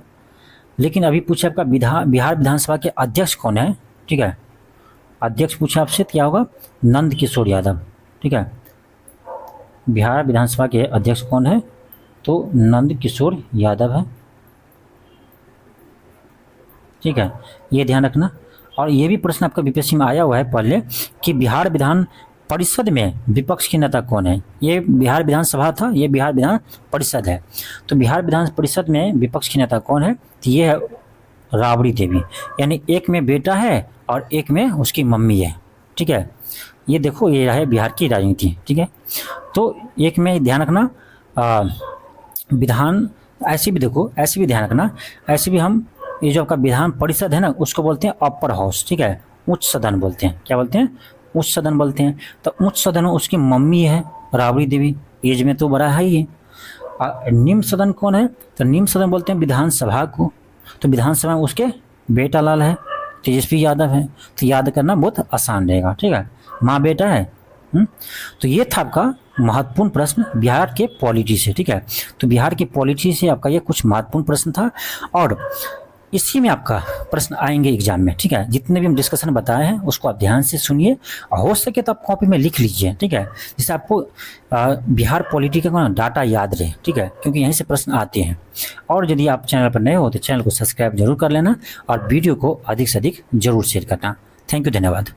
लेकिन अभी पूछे आपका बिहार विधानसभा के अध्यक्ष कौन है, ठीक है, अध्यक्ष पूछे आपसे, क्या होगा? नंद किशोर यादव, ठीक है, बिहार विधानसभा के अध्यक्ष कौन है? तो नंद किशोर यादव है, ठीक है, ये ध्यान रखना। और ये भी प्रश्न आपका बीपीएससी में आया हुआ है पहले कि बिहार विधान परिषद में विपक्ष के नेता कौन है? ये बिहार विधानसभा था, ये बिहार विधान परिषद है, तो बिहार विधान परिषद में विपक्ष के नेता कौन है? तो ये है राबड़ी देवी, यानी एक में बेटा है और एक में उसकी मम्मी है, ठीक है। ये देखो, ये है बिहार की राजनीति, ठीक है। तो एक में ध्यान रखना विधान, ऐसे भी देखो, ऐसे भी ध्यान रखना, ऐसे भी हम ये जो आपका विधान परिषद है ना, उसको बोलते हैं अपर हाउस, ठीक है, उच्च सदन बोलते हैं। क्या बोलते हैं? उच्च सदन बोलते हैं। तो उच्च सदन में उसकी मम्मी है राबड़ी देवी, एज में तो बड़ा है ही है। और निम्न सदन कौन है? तो निम्न सदन बोलते हैं विधानसभा को, तो विधानसभा में उसके बेटा लाल है, तेजस्वी यादव है। तो याद करना बहुत आसान रहेगा, ठीक है, माँ बेटा है। तो ये था आपका महत्वपूर्ण प्रश्न बिहार के पॉलिटी से, ठीक है। तो बिहार की पॉलिटी से आपका ये कुछ महत्वपूर्ण प्रश्न था, और इसी में आपका प्रश्न आएंगे एग्जाम में, ठीक है। जितने भी हम डिस्कशन बताए हैं उसको आप ध्यान से सुनिए, और हो सके तो आप कॉपी में लिख लीजिए, ठीक है, जिससे आपको बिहार पॉलिटी का डाटा याद रहे, ठीक है, क्योंकि यहीं से प्रश्न आते हैं। और यदि आप चैनल पर नए हो तो चैनल को सब्सक्राइब जरूर कर लेना, और वीडियो को अधिक से अधिक जरूर शेयर करना। थैंक यू, धन्यवाद।